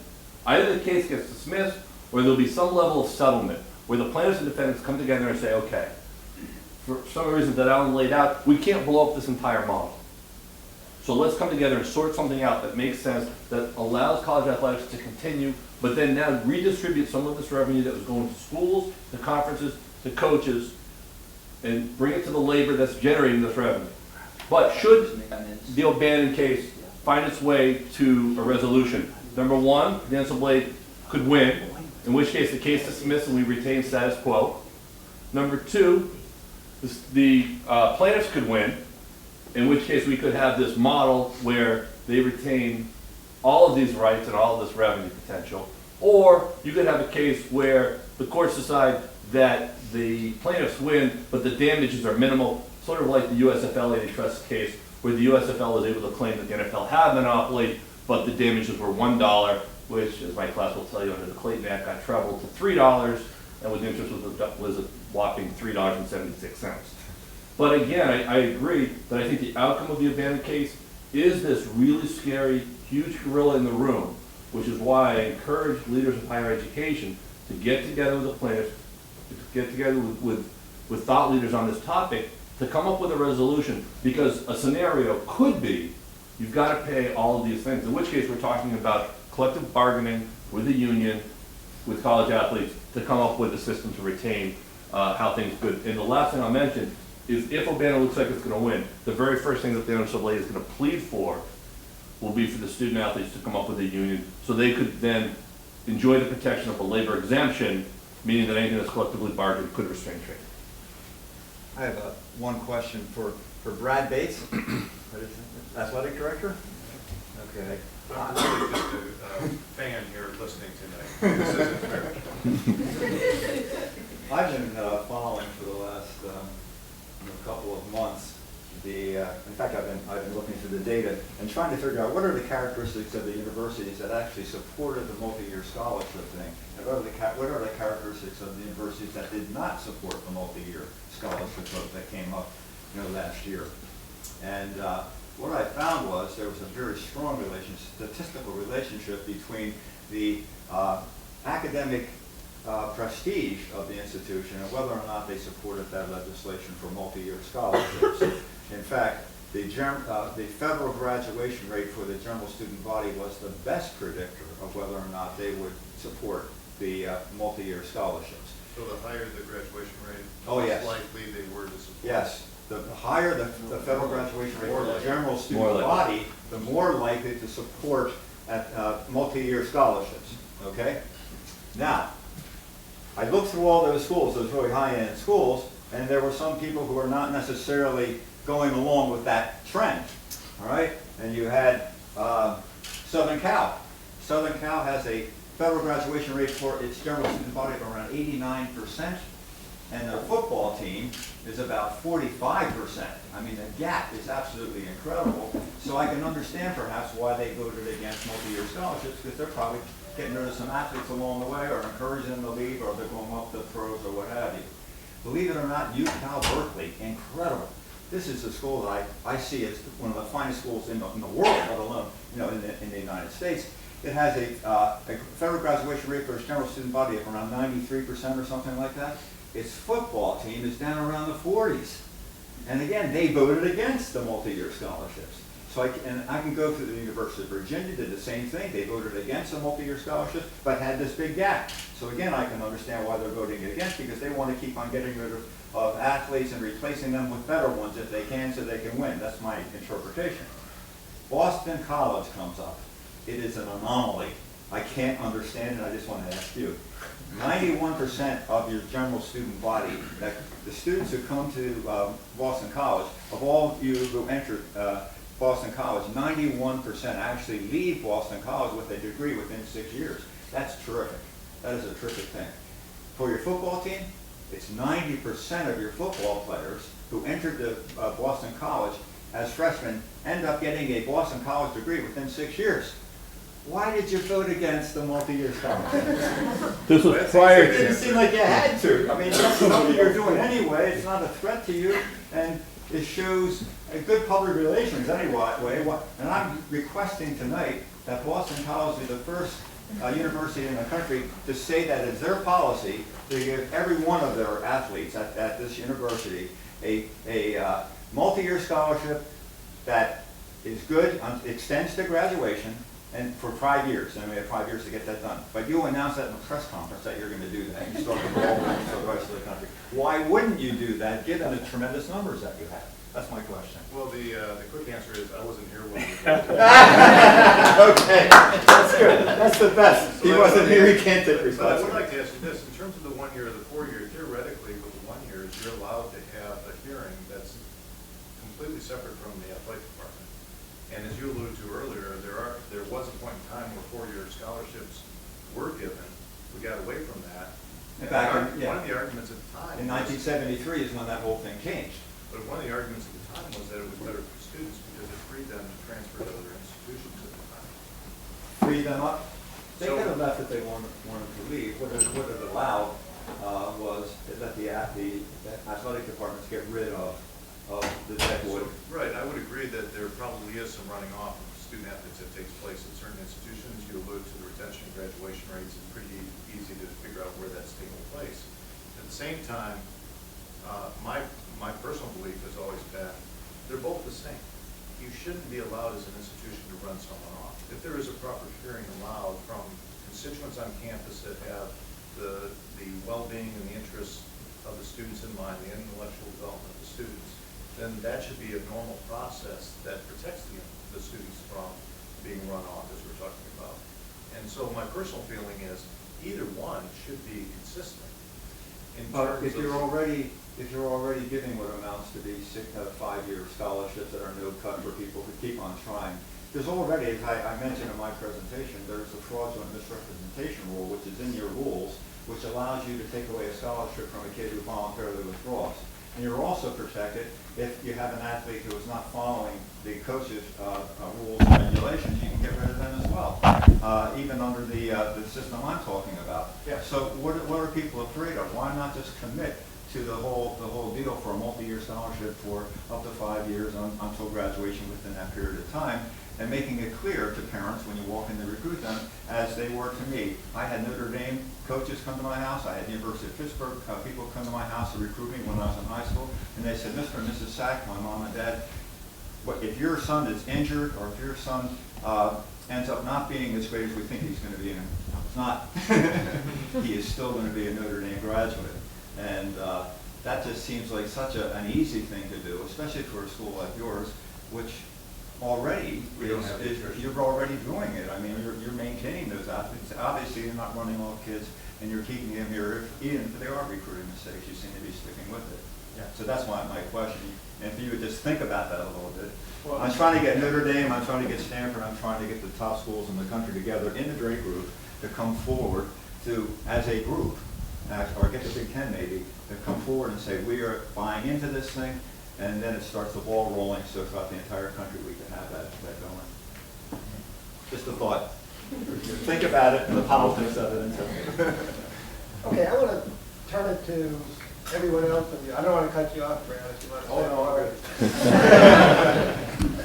Either the case gets dismissed or there'll be some level of settlement where the plaintiffs and defendants come together and say, okay, for some reason that Alan laid out, we can't blow up this entire model. So let's come together and sort something out that makes sense, that allows college athletics to continue, but then now redistribute some of this revenue that was going to schools, to conferences, to coaches, and bring it to the labor that's generating this revenue. But should the O'Bannon case find its way to a resolution, number one, the NCAA could win, in which case the case is dismissed and we retain status quo. Number two, the plaintiffs could win, in which case we could have this model where they retain all of these rights and all of this revenue potential. Or you could have a case where the courts decide that the plaintiffs win, but the damages are minimal, sort of like the USFL antitrust case, where the USFL is able to claim that the NFL had a monopoly, but the damages were $1, which, as my class will tell you, under the Clayton Act got trebled to $3, and with interest was a whopping $3.76. But again, I agree that I think the outcome of the O'Bannon case is this really scary, huge gorilla in the room, which is why I encourage leaders of higher education to get together with the plaintiffs, to get together with thought leaders on this topic, to come up with a resolution, because a scenario could be you've got to pay all of these things, in which case we're talking about collective bargaining with the union, with college athletes, to come up with a system to retain how things could. And the last thing I'll mention is if O'Bannon looks like it's going to win, the very first thing that the NCAA is going to plead for will be for the student athletes to come up with a union so they could then enjoy the protection of a labor exemption, meaning that anything that's collectively bargained could restrain trade. I have one question for Brad Bates, athletic director. Okay. I'm really just a fan here listening tonight. This isn't fair. I've been following for the last couple of months in fact, I've been looking through the data and trying to figure out what are the characteristics of the universities that actually supported the multi-year scholarship thing, and what are the characteristics of the universities that did not support the multi-year scholarship vote that came up, last year. And what I found was there was a very strong statistical relationship between the academic prestige of the institution and whether or not they supported that legislation for multi-year scholarships. In fact, the federal graduation rate for the general student body was the best predictor of whether or not they would support the multi-year scholarships. So the higher the graduation rate, Oh, yes. less likely they were to support. Yes, the higher the federal graduation rate for the general More student likely. body, the more likely to support multi-year scholarships, okay? Now, I looked through all those schools, those really high-end schools, and there were some people who were not necessarily going along with that trend, all right? And you had Southern Cal. Southern Cal has a federal graduation rate for its general student body of around 89%, and their football team is about 45%. I mean, the gap is absolutely incredible. So I can understand perhaps why they voted against multi-year scholarships, because they're probably getting rid of some athletes along the way, or encouraging them to leave, or they're going up to pros, or what have you. Believe it or not, UCal Berkeley, incredible. This is a school that I see as one of the finest schools in the world, let alone in the United States. It has a federal graduation rate for its general student body of around 93% or something like that. Its football team is down around the 40s. And again, they voted against the multi-year scholarships. So I can go to the University of Virginia, did the same thing. They voted against the multi-year scholarship, but had this big gap. So again, I can understand why they're voting against, because they want to keep on getting rid of athletes and replacing them with better ones if they can, so they can win. That's my interpretation. Boston College comes up. It is an anomaly. I can't understand it. I just want to ask you. 91% of your general student body, the students who come to Boston College, of all you who entered Boston College, 91% actually leave Boston College with a degree within 6 years. That's terrific. That is a terrific thing. For your football team, it's 90% of your football players who entered the Boston College as freshmen end up getting a Boston College degree within 6 years. Why did you vote against the multi-year scholarship? This was prior It didn't seem like you had to. I mean, that's something you're doing anyway. It's not a threat to you, and it shows a good public relations anyway. And I'm requesting tonight that Boston College be the first university in the country to say that it's their policy to give every one of their athletes at this university a multi-year scholarship that is good, extends to graduation, and for 5 years, and we have 5 years to get that done. But you announce that in a press conference that you're going to do that, and you start the ball rolling for the rest of the country. Why wouldn't you do that, given the tremendous numbers that you have? That's my question. Well, the quick answer is I wasn't here when we Okay, that's good. That's the best. He wasn't here, he can't take But I would responsibility. like to ask you this, in terms of the 1 year or the 4 year, theoretically with the 1 year, you're allowed to have a hearing that's completely separate from the athletic department. And as you alluded to earlier, there was a point in time where 4 year scholarships were given. We got away from that. And one of the arguments at the time In 1973 is when that whole thing changed. But one of the arguments at the time was that it was better for students because it freed them to transfer to other institutions at the time. Free them up. They So- could have left if they wanted to leave. What it allowed was to let the athletic departments get rid of the deadwood. Right, I would agree that there probably is some running off of student athletes that takes place at certain institutions. You allude to the retention and graduation rates. It's pretty easy to figure out where that's taking place. At the same time, my personal belief has always been they're both the same. You shouldn't be allowed as an institution to run someone off. If there is a proper hearing allowed from constituents on campus that have the well-being and the interests of the students in mind, the intellectual development of the students, then that should be a normal process that protects the students from being run off, as we're talking about. And so my personal feeling is either one should be consistent. If you're already giving what amounts to be 5-year scholarships that are no cut for people who keep on trying, there's already, as I mentioned in my presentation, there's the fraudulent misrepresentation rule, which is in your rules, which allows you to take away a scholarship from a kid who voluntarily withdraws. And you're also protected if you have an athlete who is not following the coach's rules and regulations, you can get rid of them as well, even under the system I'm talking about. Yeah. So what are people afraid of? Why not just commit to the whole deal for a multi-year scholarship for up to 5 years until graduation within that period of time, and making it clear to parents when you walk in to recruit them, as they were to me. I had Notre Dame coaches come to my house. I had the University of Pittsburgh people come to my house to recruit me when I was in high school, and they said, Mr. and Mrs. Sack, my mom and dad, if your son is injured or if your son ends up not being as great as we think he's going to be, and it's not, he is still going to be a Notre Dame graduate. And that just seems like such an easy thing to do, especially for a school like yours, which already you're already doing it. I mean, you're maintaining those athletes. Obviously, you're not running off kids, and you're keeping them here. Even if they are recruiting mistakes, you seem to be sticking with it. Yeah. So that's why my question. And if you would just think about that a little bit. Well, I'm trying to get Notre Dame, I'm trying to get Stanford, I'm trying to get the top schools in the country together in the Drake group to come forward to, as a group, or get the Big Ten maybe, to come forward and say, we are buying into this thing, and then it starts the ball rolling, so throughout the entire country we can have that going. Just a thought. Think about it and the politics of it. And so. Okay, I want to turn it to everyone else. I don't want to cut you off, Brad, if you want to say more.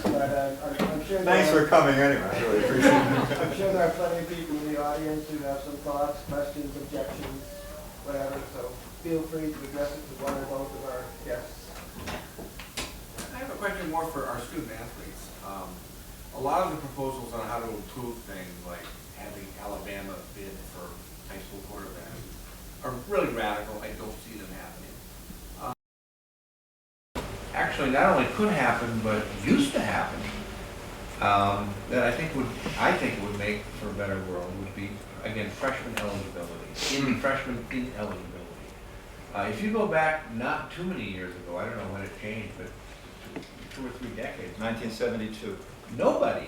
But I'm sure Thanks for coming anyway. I really appreciate it. I'm sure there are plenty of people in the audience who have some thoughts, questions, objections, whatever, so feel free to address it to one or both of our guests. I have a question more for our student athletes. A lot of the proposals on how to improve things, like having Alabama bid for high school quarterbacks, are really radical. I don't see them happening. Actually, not only could happen, but used to happen. That I think would make for a better world would be, again, freshman eligibility. Freshman ineligibility. If you go back not too many years ago, I don't know when it changed, but 2 or 3 3 decades. 1972. Nobody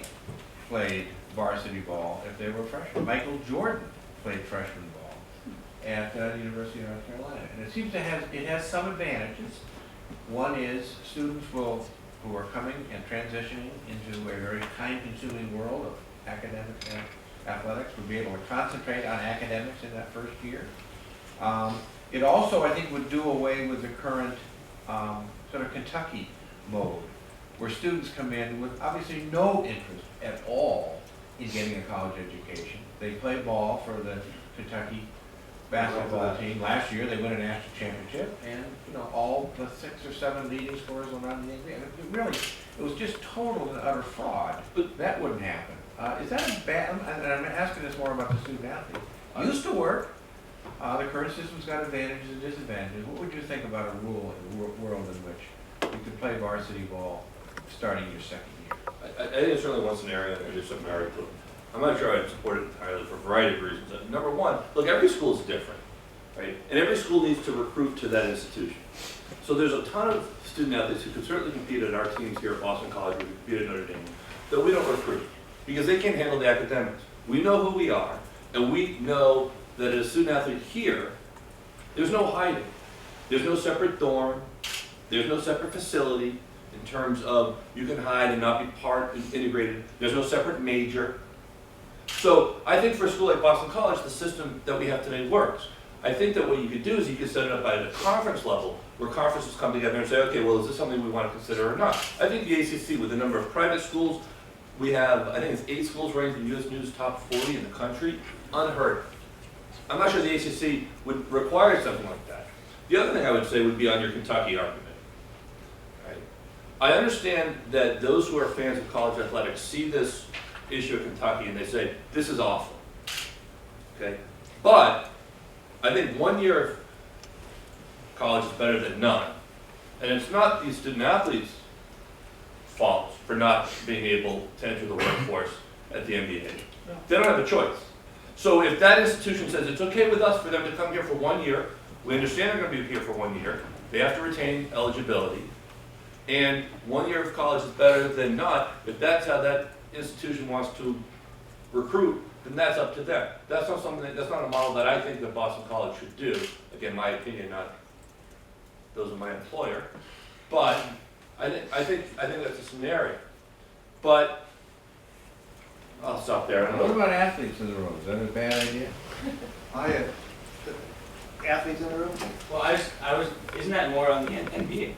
played varsity ball if they were freshmen. Michael Jordan played freshman ball at the University of North Carolina. And it seems to have, it has some advantages. One is students who are coming and transitioning into a very time-consuming world of academics and athletics will be able to concentrate on academics in that first year. It also, I think, would do away with the current sort of Kentucky mode, where students come in with obviously no interest at all in getting a college education. They play ball for the Kentucky basketball team. Last year, they won a national championship, and all the 6 or 7 leading scorers around the NBA. It was just total and utter fraud. But that wouldn't happen. Is that a bad? And I'm asking this more about the student athlete. Used to work. The current system's got advantages and disadvantages. What would you think about a rule in a world in which you could play varsity ball starting your second year? I think it's certainly one scenario, and there's some merit to it. I'm not sure I'd support it entirely for a variety of reasons. Number one, look, every school is different, right? And every school needs to recruit to that institution. So there's a ton of student athletes who could certainly compete at our teams here at Boston College, who compete at Notre Dame, that we don't recruit because they can't handle the academics. We know who we are, and we know that as a student athlete here, there's no hiding. There's no separate dorm. There's no separate facility in terms of you can hide and not be integrated. There's no separate major. So I think for a school like Boston College, the system that we have today works. I think that what you could do is you could set it up at a conference level where conferences come together and say, okay, well, is this something we want to consider or not? I think the ACC, with the number of private schools, we have, I think it's 8 schools ranked in U.S. News top 40 in the country, unheard of. I'm not sure the ACC would require something like that. The other thing I would say would be on your Kentucky argument. Right? I understand that those who are fans of college athletics see this issue of Kentucky and they say, this is awful. Okay? But I think 1 year of college is better than none. And it's not these student athletes' fault for not being able to enter the workforce at the NBA. They don't have a choice. So if that institution says it's okay with us for them to come here for 1 year, we understand they're going to be here for 1 year, they have to retain eligibility, and 1 year of college is better than not, if that's how that institution wants to recruit, then that's up to them. That's not something, that's not a model that I think that Boston College should do. Again, my opinion, not those of my employer. But I think that's a scenario. But I'll stop there. I don't What know. about athletes in the room? Is that a bad idea? Athletes in the room? Well, isn't that more on the NBA?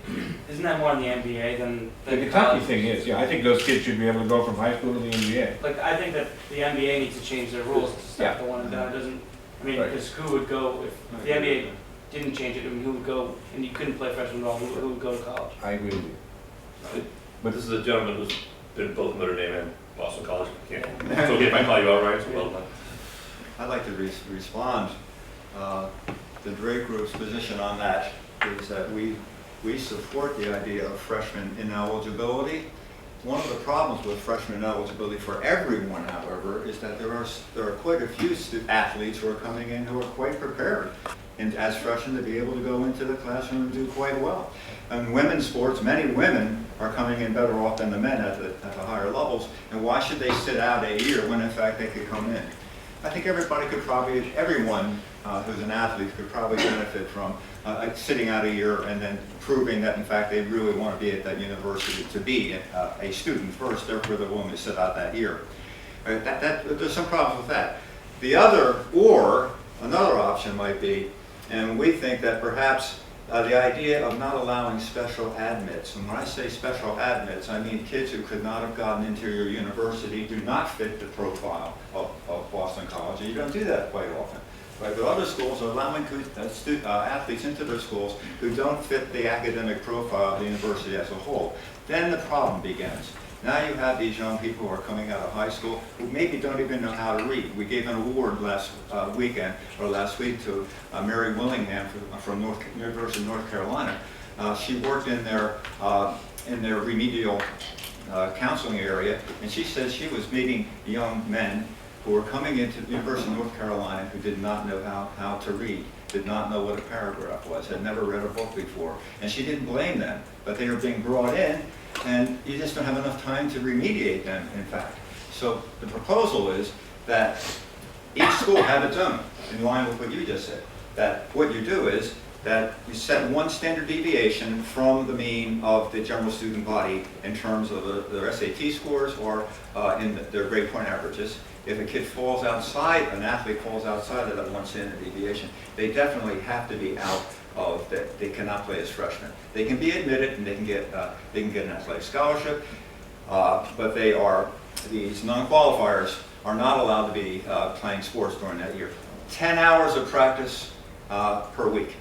Isn't that more on the NBA than The Kentucky thing is, yeah, I think those kids should be able to go from high school to the NBA. Like, I think that the NBA needs to change their rules to stop the one and done. It doesn't, I mean, Right. because who would go, if the NBA didn't change it, I mean, who would go, and you couldn't play freshman ball, who would go to college? I agree with you. But this is a gentleman who's been both Notre Dame and Boston College. Yeah. It's okay if I call you all right, so well done. I'd like to respond. The Drake Group's position on that is that we support the idea of freshman ineligibility. One of the problems with freshman eligibility for everyone, however, is that there are quite a few athletes who are coming in who are quite prepared and as freshmen to be able to go into the classroom and do quite well. In women's sports, many women are coming in better off than the men at the higher levels, and why should they sit out a year when in fact they could come in? I think everybody could probably, everyone who's an athlete could probably benefit from sitting out a year and then proving that in fact they really want to be at that university to be a student first, therefore they're willing to sit out that year. There's some problems with that. The other, or another option might be, and we think that perhaps the idea of not allowing special admits, and when I say special admits, I mean kids who could not have gotten into your university do not fit the profile of Boston College, and you don't do that quite often. Right? But other schools are allowing athletes into their schools who don't fit the academic profile of the university as a whole. Then the problem begins. Now you have these young people who are coming out of high school who maybe don't even know how to read. We gave an award last week to Mary Willingham from University of North Carolina. She worked in their remedial counseling area, and she says she was meeting young men who were coming into the University of North Carolina who did not know how to read, did not know what a paragraph was, had never read a book before. And she didn't blame them, but they were being brought in and you just don't have enough time to remediate them, in fact. So the proposal is that each school have its own, in line with what you just said. That what you do is that you set one standard deviation from the mean of the general student body in terms of their SAT scores or in their grade point averages. If a kid falls outside, an athlete falls outside of that one standard deviation, they definitely have to be out of that. They cannot play as freshmen. They can be admitted and they can get an athletic scholarship, but these non-qualifiers are not allowed to be playing sports during that year. 10 hours of practice per week.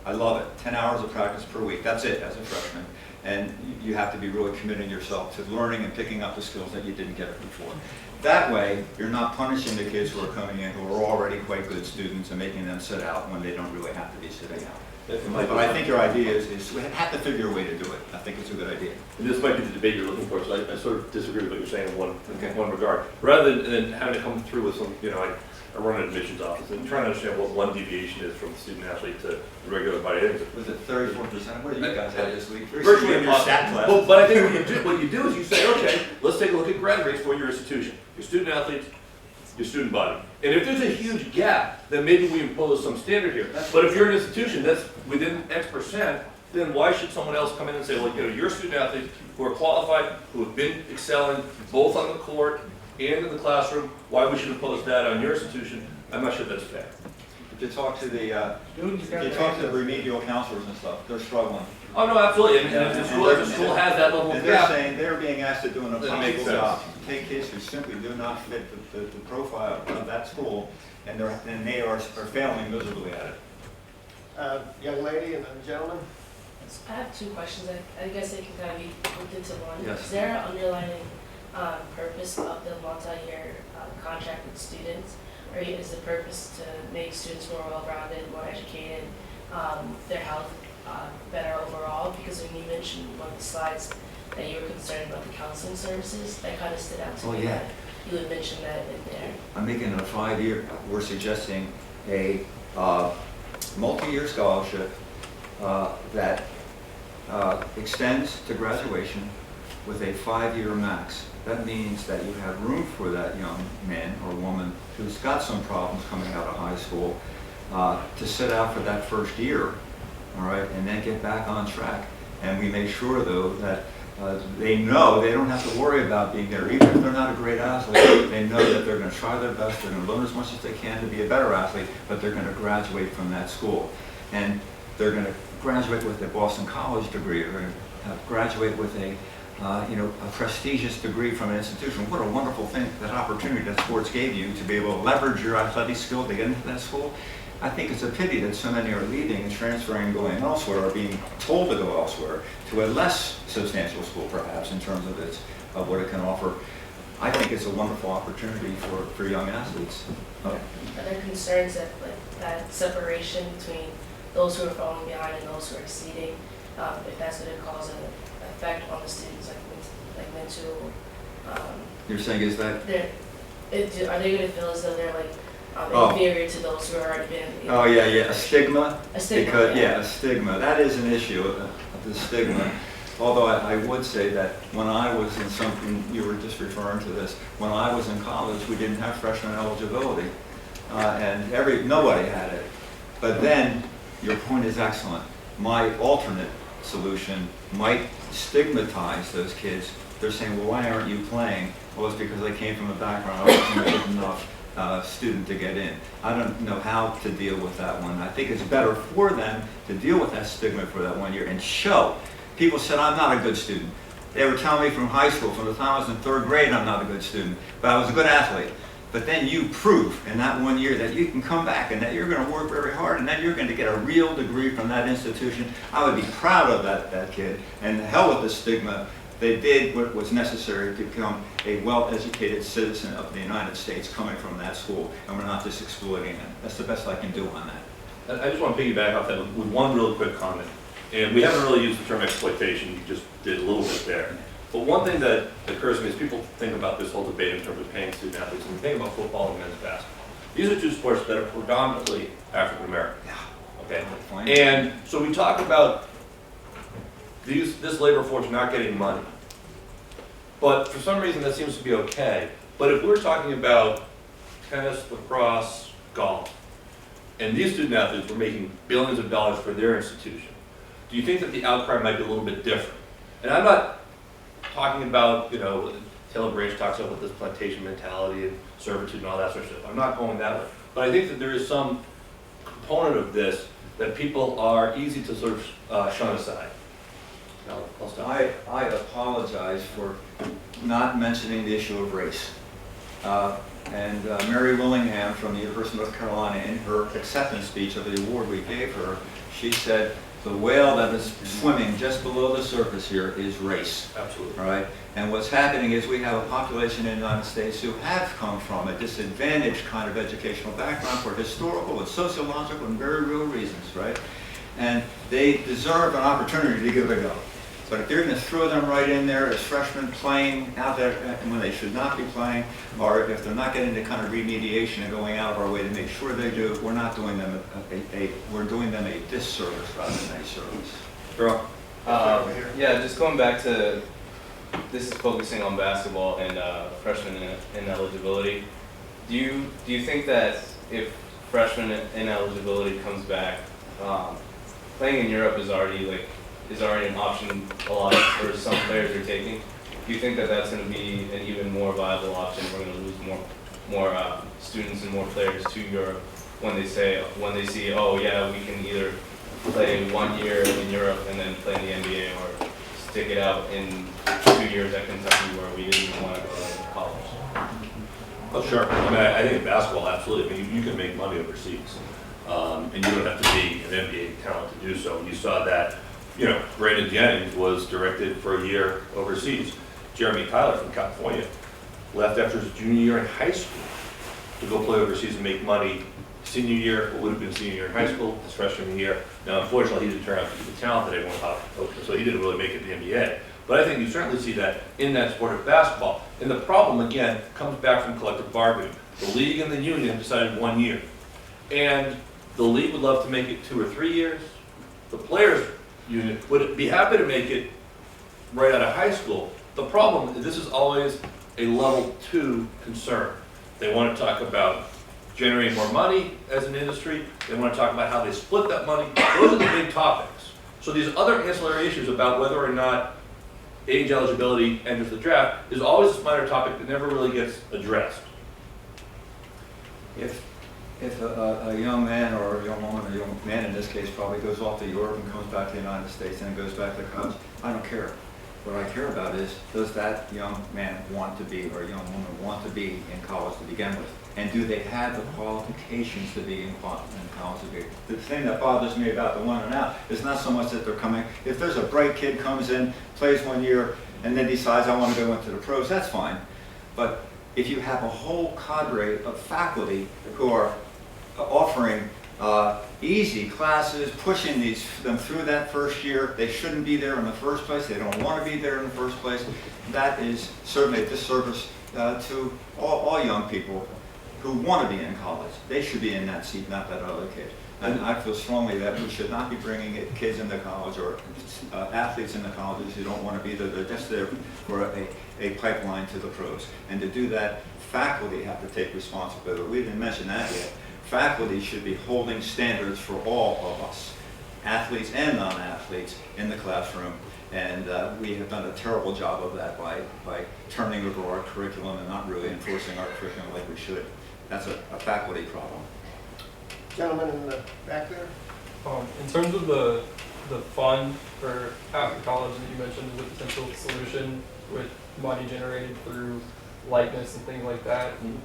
I love it. 10 hours of practice per week. That's it as a freshman. And you have to be really committing yourself to learning and picking up the skills that you didn't get before. That way, you're not punishing the kids who are coming in who are already quite good students and making them sit out when they don't really have to be sitting out. But I think your idea is we have to figure a way to do it. I think it's a good idea. And this might be the debate you're looking for, so I sort of disagree with what you're saying in one regard. Rather than having to come through with some, I run an admissions office and trying to understand what one deviation is from the student athlete to the regular body. Was it 34%? What did you guys have this week? Virtually in your stat class. Well, but I think what you do is you say, okay, let's take a look at grad rates for your institution, your student athletes, your student body. And if there's a huge gap, then maybe we impose some standard here. But if you're an institution that's within X percent, then why should someone else come in and say, well, your student athletes who are qualified, who have been excelling both on the court and in the classroom, why we should impose that on your institution? I'm not sure that's fair. If you talk to the remedial counselors and stuff, they're struggling. Oh, no, absolutely. And if the school has that level of And they're gap, saying they're being asked to do an That makes impossible sense. job. Take kids who simply do not fit the profile of that school, and they are failing miserably at it. Young lady and gentleman? I have two questions. I guess they can kind of be grouped into one. Yes. Is there an underlying purpose of the multi-year contract with students? Or is the purpose to make students more well-rounded, more educated, their health better overall? Because when you mentioned one of the slides that you were concerned about the counseling services, that kind of stood out to Oh, me. yeah. That you would mention that in there. I'm making it a 5-year, we're suggesting a multi-year scholarship that extends to graduation with a 5-year max. That means that you have room for that young man or woman who's got some problems coming out of high school to sit out for that first year, all right, and then get back on track. And we make sure, though, that they know they don't have to worry about being there. Even if they're not a great athlete, they know that they're going to try their best, they're going to learn as much as they can to be a better athlete, but they're going to graduate from that school. And they're going to graduate with a Boston College degree, or going to graduate with a prestigious degree from an institution. What a wonderful thing, that opportunity that sports gave you to be able to leverage your athletic skill to get into that school. I think it's a pity that so many are leaving and transferring and going elsewhere, or being told to go elsewhere to a less substantial school, perhaps, in terms of what it can offer. I think it's a wonderful opportunity for young athletes. Are there concerns that that separation between those who are falling behind and those who are exceeding, if that's going to cause an effect on the students, like mental? You're saying is that? Are they going to feel as though they're Oh. inferior to those who are already been? Oh, yeah, a stigma? A stigma, Because, yeah. a stigma. That is an issue, the stigma. Although I would say that when I was in something, you were just referring to this, when I was in college, we didn't have freshman eligibility. And nobody had it. But then, your point is excellent. My alternate solution might stigmatize those kids. They're saying, well, why aren't you playing? Well, it's because I came from a background, I wasn't good enough student to get in. I don't know how to deal with that one. I think it's better for them to deal with that stigma for that 1 year and show. People said, I'm not a good student. They were telling me from high school, from the time I was in 3rd grade, I'm not a good student, but I was a good athlete. But then you prove in that 1 year that you can come back and that you're going to work very hard and that you're going to get a real degree from that institution. I would be proud of that kid. And the hell with the stigma. They did what was necessary to become a well-educated citizen of the United States coming from that school, and we're not just exploiting them. That's the best I can do on that. I just want to piggyback off that with one real quick comment. And we haven't really used the term exploitation, you just did a little bit there. But one thing that occurs to me is people think about this whole debate in terms of paying student athletes, and think about football and men's basketball. These are two sports that are predominantly African American. Okay? Fine. And so we talk about this labor force not getting money. But for some reason, that seems to be okay. But if we're talking about tennis, lacrosse, golf, and these student athletes were making billions of dollars for their institution, do you think that the outcry might be a little bit different? And I'm not talking about, Taylor Branch talks about this plantation mentality and servitude and all that sort of stuff. I'm not going that way. But I think that there is some component of this that people are easy to sort of shun aside. I'll stop. I apologize for not mentioning the issue of race. And Mary Willingham from the University of North Carolina, in her acceptance speech of the award we gave her, she said, the whale that is swimming just below the surface here is race. Absolutely. All right? And what's happening is we have a population in the United States who have come from a disadvantaged kind of educational background for historical and sociological and very real reasons, right? And they deserve an opportunity to give it a go. But if they're going to throw them right in there as freshmen playing out there when they should not be playing, or if they're not getting the kind of remediation and going out of our way to make sure they do, we're not doing them we're doing them a disservice rather than a service. Prof. Yeah, just going back to, this is focusing on basketball and freshman ineligibility. Do you think that if freshman ineligibility comes back, playing in Europe is already an option a lot for some players are taking? Do you think that that's going to be an even more viable option? We're going to lose more students and more players to Europe when they see, oh yeah, we can either play 1 year in Europe and then play in the NBA, or stick it out in 2 years at Kentucky where we didn't even want to go to college. Oh, sure. I mean, I think in basketball, absolutely. I mean, you can make money overseas, and you don't have to be an NBA talent to do so. And you saw that, Brandon Jennings was directed for a year overseas. Jeremy Tyler from California left after his junior year in high school to go play overseas and make money. Senior year, what would have been senior year in high school, his freshman year. Now, unfortunately, he didn't turn out to be the talent that everyone thought, so he didn't really make it to the NBA. But I think you certainly see that in that sport of basketball. And the problem, again, comes back from collective bargaining. The league and the union decided 1 year. And the league would love to make it 2 or 3 years. The players' union would be happy to make it right out of high school. The problem, this is always a level 2 concern. They want to talk about generating more money as an industry. They want to talk about how they split that money. Those are the big topics. So these other ancillary issues about whether or not age eligibility enters the draft is always a minor topic that never really gets addressed. If a young man or a young woman, a young man in this case, probably goes off to Europe and comes back to the United States and goes back to college, I don't care. What I care about is, does that young man want to be, or a young woman want to be in college to begin with? And do they have the qualifications to be in college to be? The thing that bothers me about the one and out is not so much that they're coming. If there's a bright kid comes in, plays 1 year, and then decides I want to go into the pros, that's fine. But if you have a whole cadre of faculty who are offering easy classes, pushing them through that first year, they shouldn't be there in the first place, they don't want to be there in the first place, that is certainly a disservice to all young people who want to be in college. They should be in that seat, not that other kid. And I feel strongly that we should not be bringing kids into college or athletes into colleges who don't want to be there. They're just there for a pipeline to the pros. And to do that, faculty have to take responsibility. We didn't mention that yet. Faculty should be holding standards for all of us, athletes and non-athletes, in the classroom. And we have done a terrible job of that by turning over our curriculum and not really enforcing our curriculum like we should. That's a faculty problem. Gentleman in the back there? In terms of the fund for after college that you mentioned as a potential solution with money generated through likeness and things like that, in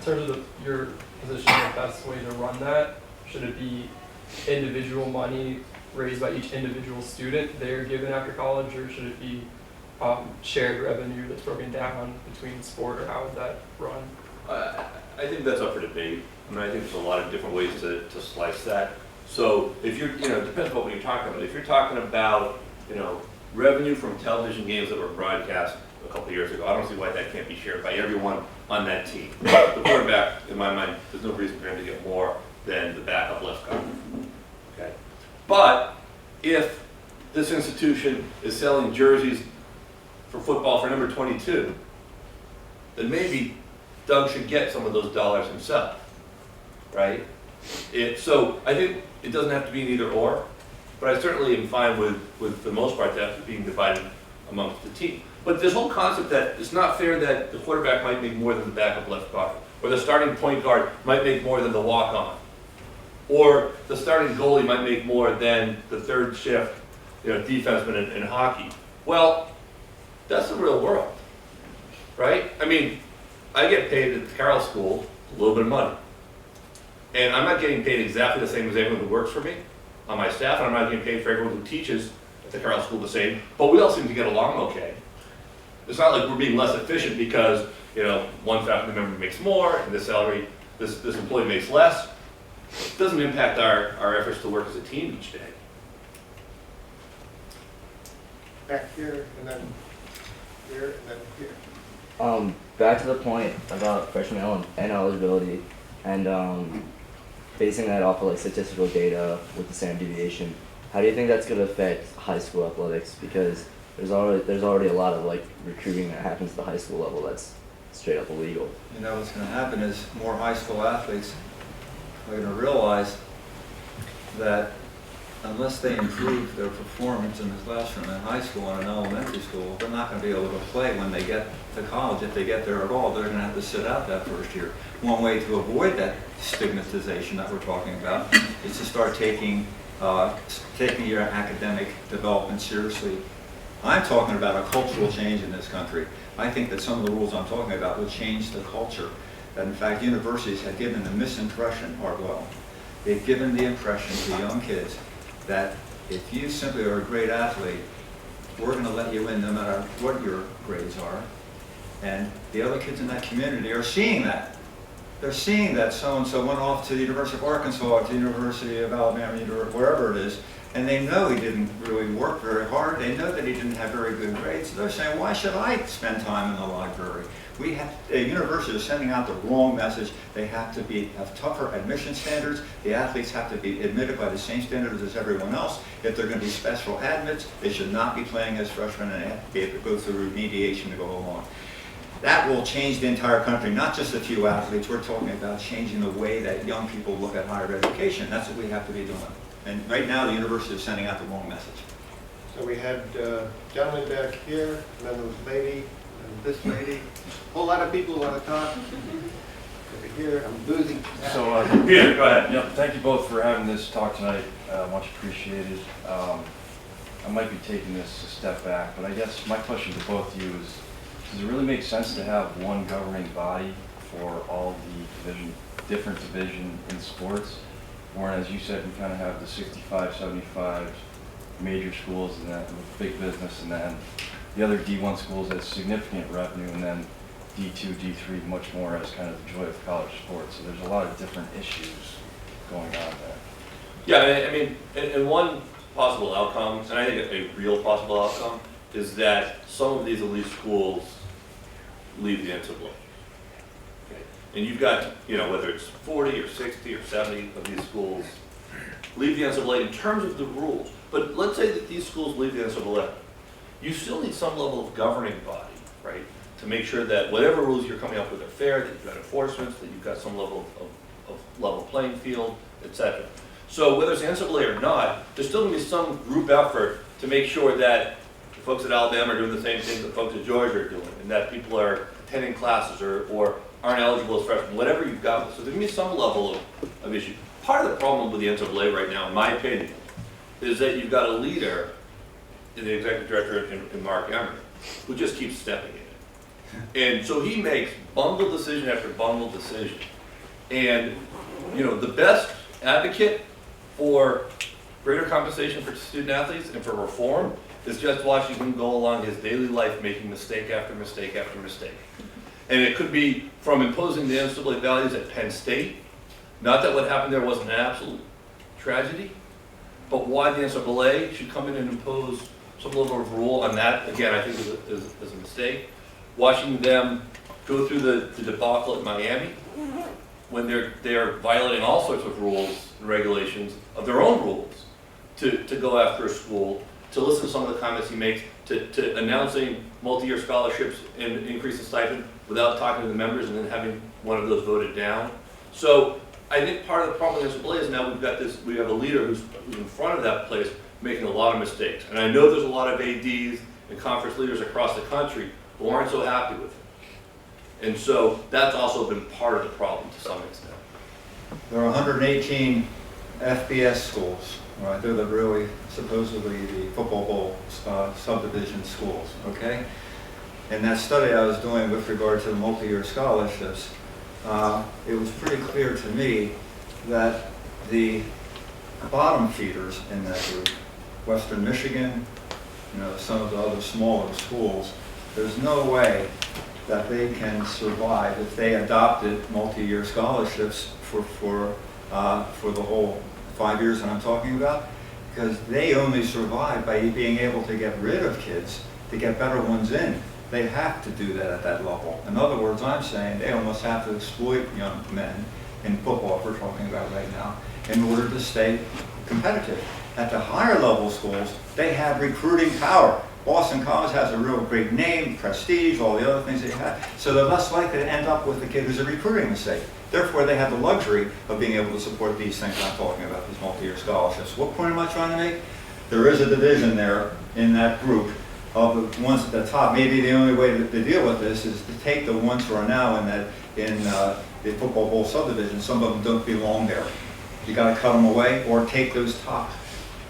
terms of your position, the best way to run that, should it be individual money raised by each individual student they're given after college, or should it be shared revenue that's broken down between sport, or how would that run? I think that's up for debate. I mean, I think there's a lot of different ways to slice that. So if you're, it depends on what you're talking about. If you're talking about, revenue from television games that were broadcast a couple of years ago, I don't see why that can't be shared by everyone on that team. The quarterback, in my mind, there's no reason for him to get more than the backup left guard. Okay. But if this institution is selling jerseys for football for number 22, then maybe Doug should get some of those dollars himself, right? So I think it doesn't have to be an either or, but I certainly am fine with for the most part, that being divided amongst the team. But this whole concept that it's not fair that the quarterback might make more than the backup left guard, or the starting point guard might make more than the walk-on, or the starting goalie might make more than the third shift, defenseman in hockey. Well, that's the real world, right? I mean, I get paid at the Carroll School a little bit of money. And I'm not getting paid exactly the same as everyone who works for me on my staff, and I'm not getting paid for everyone who teaches at the Carroll School the same, but we all seem to get along okay. It's not like we're being less efficient because, one faculty member makes more and this employee makes less. It doesn't impact our efforts to work as a team each day. Back here, and then here, and then here. Back to the point about freshman ineligibility and basing that off of like statistical data with the standard deviation. How do you think that's going to affect high school athletics? Because there's already a lot of like recruiting that happens at the high school level that's straight up illegal. What's going to happen is more high school athletes are going to realize that unless they improve their performance in the classroom in high school and in elementary school, they're not going to be able to play when they get to college. If they get there at all, they're going to have to sit out that first year. One way to avoid that stigmatization that we're talking about is to start taking your academic development seriously. I'm talking about a cultural change in this country. I think that some of the rules I'm talking about will change the culture. That in fact universities have given the misimpression, they've given the impression to young kids that if you simply are a great athlete, we're going to let you in no matter what your grades are. And the other kids in that community are seeing that. They're seeing that so-and-so went off to the University of Arkansas, or to the University of Alabama, or wherever it is, and they know he didn't really work very hard. They know that he didn't have very good grades. So they're saying, why should I spend time in the library? Universities are sending out the wrong message. They have to have tougher admission standards. The athletes have to be admitted by the same standards as everyone else. If they're going to be special admits, they should not be playing as freshmen and have to be able to go through remediation to go along. That will change the entire country, not just a few athletes. We're talking about changing the way that young people look at higher education. That's what we have to be doing. And right now, the university is sending out the wrong message. So we had gentleman back here, and then this lady, and this lady. A whole lot of people want to talk. Over here, I'm losing. So, Peter, go ahead. Yep, thank you both for having this talk tonight. Much appreciated. I might be taking this a step back, but I guess my question to both of you is, does it really make sense to have one governing body for all the different division in sports? Or as you said, we kind of have the 65, 75 major schools and then big business, and then the other D1 schools as significant revenue, and then D2, D3 much more as kind of the joy of college sports. So there's a lot of different issues going on there. Yeah, I mean, and one possible outcome, and I think a real possible outcome, is that some of these elite schools leave the NCAA. Okay. And you've got, whether it's 40 or 60 or 70 of these schools leave the NCAA in terms of the rules. But let's say that these schools leave the NCAA. You still need some level of governing body, right, to make sure that whatever rules you're coming up with are fair, that you've got enforcement, that you've got some level of level playing field, etc. So whether it's NCAA or not, there's still going to be some group effort to make sure that the folks at Alabama are doing the same things that folks at Georgia are doing, and that people are attending classes or aren't eligible as freshmen, whatever you've got. So there's going to be some level of issue. Part of the problem with the NCAA right now, in my opinion, is that you've got a leader in the executive director in Mark Emmert who just keeps stepping in it. And so he makes bungled decision after bungled decision. And, the best advocate for greater compensation for student athletes and for reform is just watching him go along his daily life making mistake after mistake after mistake. And it could be from imposing the NCAA values at Penn State. Not that what happened there wasn't an absolute tragedy, but why the NCAA should come in and impose some level of rule on that, again, I think is a mistake. Watching them go through the debacle at Miami when they're violating all sorts of rules and regulations of their own rules to go after a school, to listen to some of the comments he makes, to announcing multi-year scholarships and increase in stipend without talking to the members and then having one of those voted down. So I think part of the problem with NCAA is now we have a leader who's in front of that place making a lot of mistakes. And I know there's a lot of ADs and conference leaders across the country who aren't so happy with him. And so that's also been part of the problem to some extent. There are 118 FBS schools, right? They're really supposedly the football bowl subdivision schools, okay? In that study I was doing with regard to the multi-year scholarships, it was pretty clear to me that the bottom feeders in that group, Western Michigan, some of the other smaller schools, there's no way that they can survive if they adopted multi-year scholarships for the whole 5 years that I'm talking about, because they only survive by being able to get rid of kids to get better ones in. They have to do that at that level. In other words, I'm saying they almost have to exploit young men in football, if we're talking about right now, in order to stay competitive. At the higher level schools, they have recruiting power. Boston College has a real great name, prestige, all the other things they have, so they're less likely to end up with a kid who's a recruiting mistake. Therefore, they have the luxury of being able to support these things I'm talking about, these multi-year scholarships. What point am I trying to make? There is a division there in that group of the ones at the top. Maybe the only way to deal with this is to take the ones who are now in the football bowl subdivision. Some of them don't belong there. You got to cut them away, or take those top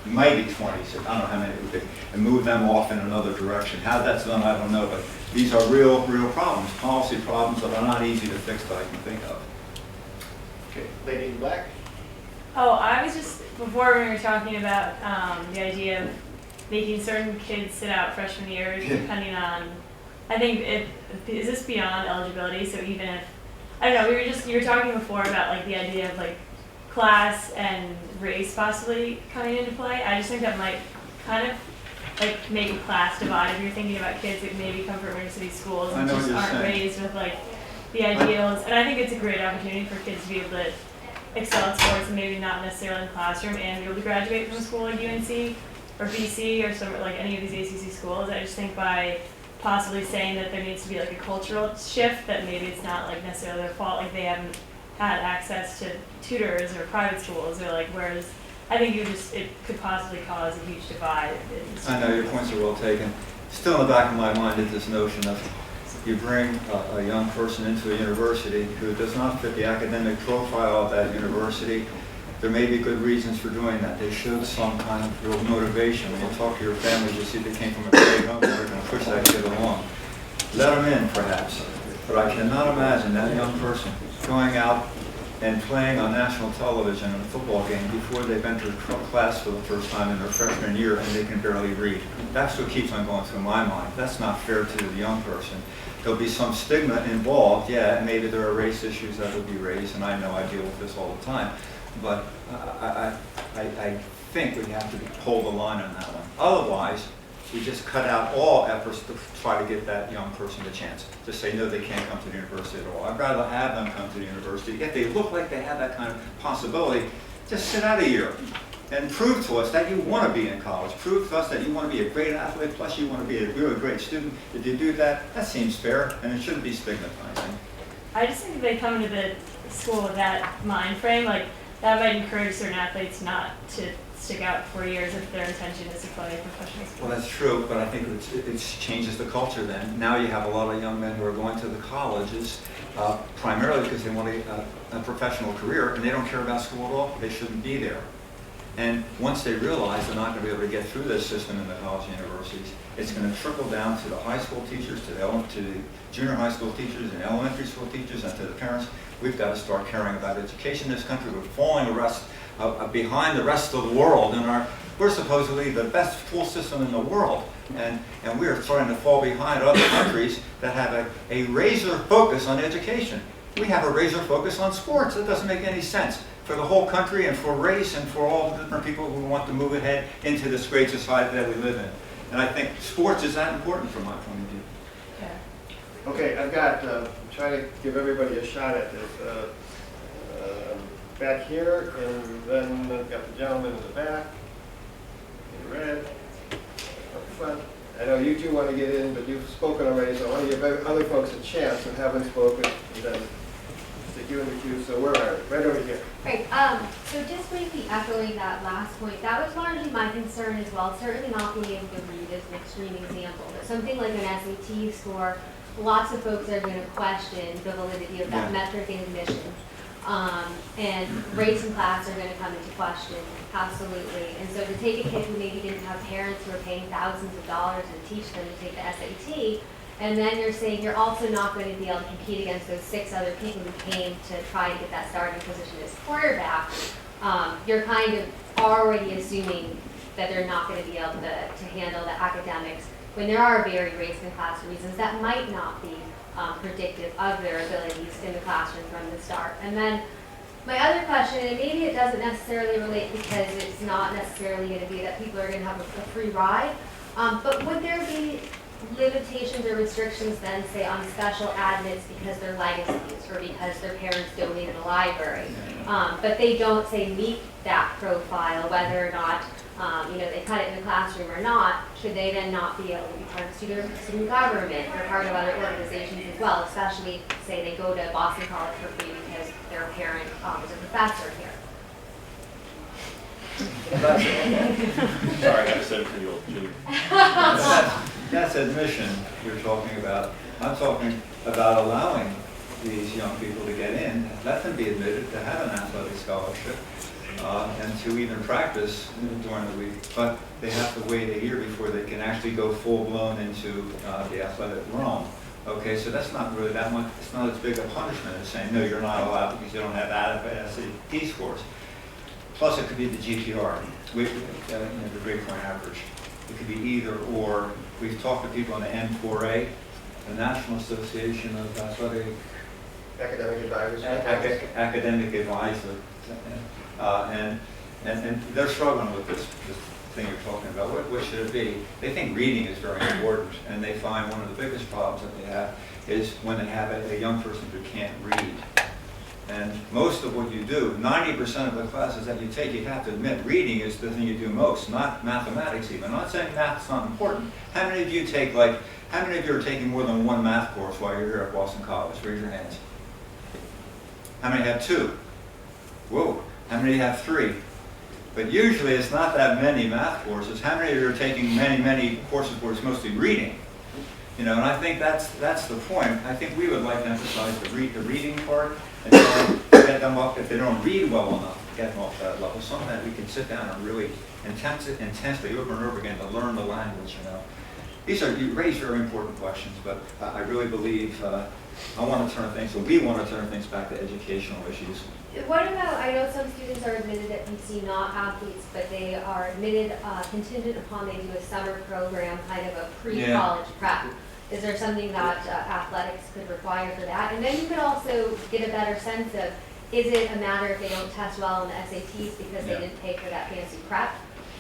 maybe 20, I don't know how many it would be, and move them off in another direction. How that's done, I don't know, but these are real problems, policy problems that are not easy to fix that I can think of. Okay, lady in black. Oh, I was just, before we were talking about the idea of making certain kids sit out freshman year, depending on, I think, is this beyond eligibility? So even if, I don't know, you were talking before about like the idea of like class and race possibly coming into play. I just think that might kind of like make a class divide if you're thinking about kids that maybe come from inner city schools and just aren't raised with like the ideals. And I think it's a great opportunity for kids to be able to excel at sports and maybe not necessarily in the classroom and be able to graduate from a school like UNC or BC or some like any of these ACC schools. I just think by possibly saying that there needs to be like a cultural shift, that maybe it's not like necessarily their fault, like they haven't had access to tutors or private schools, or like, whereas I think it could possibly cause a huge divide. I know your points are well taken. Still in the back of my mind is this notion of you bring a young person into a university who does not fit the academic profile of that university. There may be good reasons for doing that. They showed some kind of real motivation. When you talk to your families, you see they came from a great home, they're going to push that kid along. Let them in, perhaps. But I cannot imagine that young person going out and playing on national television in a football game before they've entered class for the first time in their freshman year and they can barely read. That's what keeps on going through my mind. That's not fair to the young person. There'll be some stigma involved, yeah, and maybe there are race issues that will be raised, and I know I deal with this all the time. But I think we have to hold the line on that one. Otherwise, we just cut out all efforts to try to give that young person a chance. Just say, no, they can't come to the university at all. I'd rather have them come to the university. If they look like they have that kind of possibility, just sit out a year and prove to us that you want to be in college. Prove to us that you want to be a great athlete, plus you want to be a really great student. If you do that, that seems fair, and it shouldn't be stigmatizing. I just think if they come into the school with that mind frame, like, that might encourage certain athletes not to stick out 4 years if their intention is to play professional sports. Well, that's true, but I think it changes the culture then. Now you have a lot of young men who are going to the colleges primarily because they want a professional career, and they don't care about school at all. They shouldn't be there. And once they realize they're not going to be able to get through this system in the college and universities, it's going to trickle down to the high school teachers, to the junior high school teachers and elementary school teachers, and to the parents. We've got to start caring about education in this country. We're falling behind the rest of the world, and we're supposedly the best school system in the world, and we are starting to fall behind other countries that have a razor focus on education. We have a razor focus on sports. It doesn't make any sense for the whole country and for race and for all the different people who want to move ahead into this great society that we live in. And I think sports is that important from my point of view. Yeah. Okay, I've got, try to give everybody a shot at this. Back here, and then I've got the gentleman in the back, in red. Well, I know you two want to get in, but you've spoken already, so I want to give other folks a chance who haven't spoken, and then stick you in the queue. So where are we? Right over here. Right, so just briefly echoing that last point, that was largely my concern as well. Certainly not being able to read is an extreme example, but something like an SAT score, lots of folks are going to question the validity of that metric in admissions. And rates in class are going to come into question, absolutely. And so to take a kid who maybe didn't have parents who are paying thousands of dollars to teach them to take the SAT, and then you're saying you're also not going to be able to compete against those 6 other people who came to try to get that starting position as quarterback, you're kind of already assuming that they're not going to be able to handle the academics when there are very race in class reasons that might not be predictive of their abilities in the classroom from the start. And then my other question, and maybe it doesn't necessarily relate because it's not necessarily going to be that people are going to have a free ride, but would there be limitations or restrictions then, say, on special admits because they're legacies or because their parents donated a library, but they don't, say, meet that profile, whether or not they cut it in the classroom or not, should they then not be able to be part of student government or part of other organizations as well, especially, say, they go to Boston College for free because their parent is a professor here? Sorry, I have a 17-year-old Jimmy. That's admission you're talking about. I'm talking about allowing these young people to get in, let them be admitted to have an athletic scholarship, and to even practice during the week. But they have to wait a year before they can actually go full-blown into the athletic realm. Okay, so that's not really that much, it's not as big a punishment as saying, no, you're not allowed because you don't have adequate SAT scores. Plus, it could be the GPR, the grade point average. It could be either or. We've talked to people on the N4A, the National Association of Athletic Academic advisors. Academic Advisor, and they're struggling with this thing you're talking about. What should it be? They think reading is very important, and they find one of the biggest problems that they have is when they have a young person who can't read. And most of what you do, 90% of the classes that you take, you have to admit, reading is the thing you do most, not mathematics even. I'm not saying math's not important. How many of you how many of you are taking more than one math course while you're here at Boston College? Raise your hands. How many have 2? Whoa. How many have 3? But usually it's not that many math courses. How many of you are taking many courses where it's mostly reading? And I think that's the point. I think we would like to emphasize the reading part and get them up. If they don't read well enough, get them off that level. Something that we can sit down and really intensely over and over again to learn the language. You raise very important questions, but I really believe we want to turn things back to educational issues. What about, I know some students are admitted at BC not athletes, but they are admitted contingent upon they do a summer program, kind of a pre-college prep. Is there something that athletics could require for that? And then you could also get a better sense of, is it a matter if they don't test well on the SATs because they didn't pay for that fancy prep,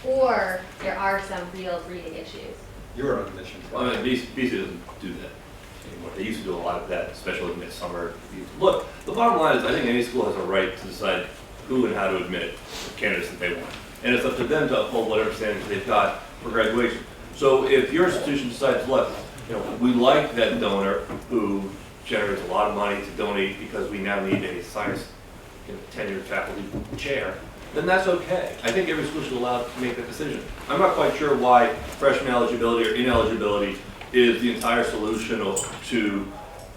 or there are some real reading issues? Your admission. Well, BC doesn't do that anymore. They used to do a lot of that, especially in the summer. Look, the bottom line is I think any school has a right to decide who and how to admit candidates that they want. And it's up to them to uphold whatever standards they've got for graduation. So if your institution decides, look, we like that donor who generates a lot of money to donate because we now need a science tenured faculty chair, then that's okay. I think every school should allow to make that decision. I'm not quite sure why freshman eligibility or ineligibility is the entire solution to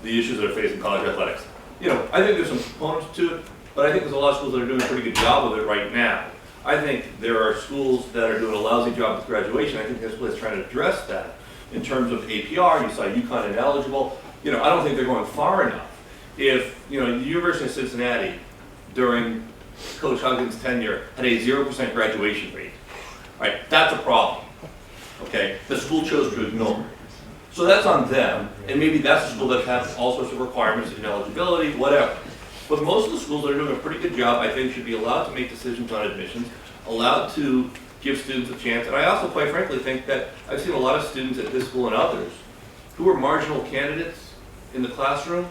the issues that are facing college athletics. I think there's some components to it, but I think there's a lot of schools that are doing a pretty good job of it right now. I think there are schools that are doing a lousy job with graduation. I think this school is trying to address that in terms of APR. You saw UConn ineligible. I don't think they're going far enough. If, the University of Cincinnati during Coach Huggins' tenure had a 0% graduation rate, right? That's a problem, okay? The school chose to ignore it. So that's on them, and maybe that's a school that has all sorts of requirements, ineligibility, whatever. But most of the schools that are doing a pretty good job, I think, should be allowed to make decisions on admissions, allowed to give students a chance. And I also, quite frankly, think that I've seen a lot of students at this school and others who are marginal candidates in the classroom,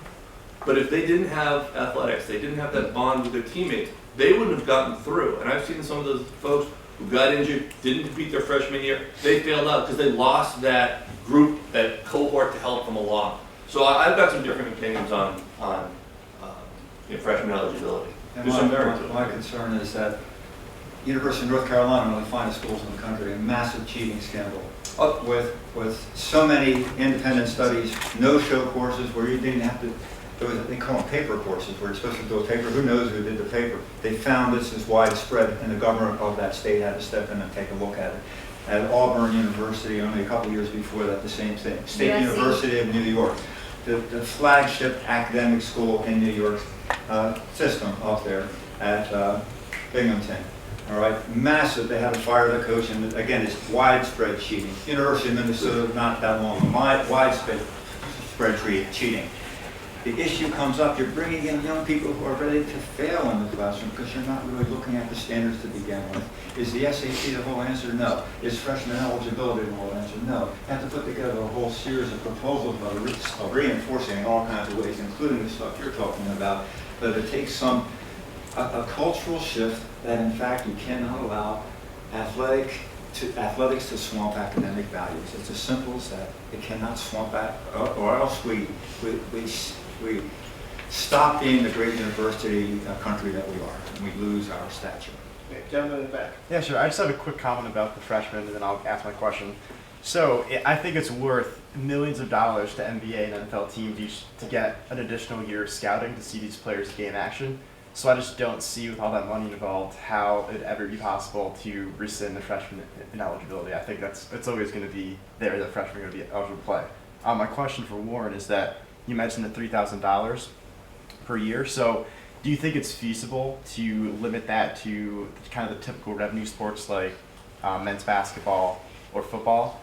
but if they didn't have athletics, they didn't have that bond with their teammates, they wouldn't have gotten through. And I've seen some of those folks who got injured, didn't compete their freshman year, they failed out because they lost that group, that cohort to help them along. So I've got some different opinions on freshman eligibility. And There's some merit to it. my concern is that University of North Carolina, one of the finest schools in the country, a massive cheating scandal with so many independent studies, no-show courses where you didn't have to, they call them paper courses, where you're supposed to do a paper, who knows who did the paper. They found this is widespread, and the governor of that state had to step in and take a look at it. At Auburn University, only a couple years before that, the same thing. State USC. University of New York, the flagship academic school in New York system up there at Binghamton. All right, massive. They had to fire the coach, and again, it's widespread cheating. University of Minnesota, not that long, widespread cheating. The issue comes up, you're bringing in young people who are ready to fail in the classroom because you're not really looking at the standards to begin with. Is the SAT the whole answer? No. Is freshman eligibility the whole answer? No. You have to put together a whole series of proposals of reinforcing in all kinds of ways, including the stuff you're talking about, but it takes a cultural shift that in fact you cannot allow athletics to swamp academic values. It's as simple as that. It cannot swamp that, or else we stop being the great university country that we are, and we lose our stature. Okay, gentleman in the back. Yeah, sure. I just have a quick comment about the freshmen, and then I'll ask my question. So I think it's worth millions of dollars to NBA and NFL teams each to get an additional year of scouting to see these players gain action. So I just don't see, with all that money involved, how it'd ever be possible to rescind the freshman ineligibility. I think it's always going to be there that freshmen are going to be eligible to play. My question for Warren is that you mentioned the $3,000 per year. So do you think it's feasible to limit that to kind of the typical revenue sports like men's basketball or football?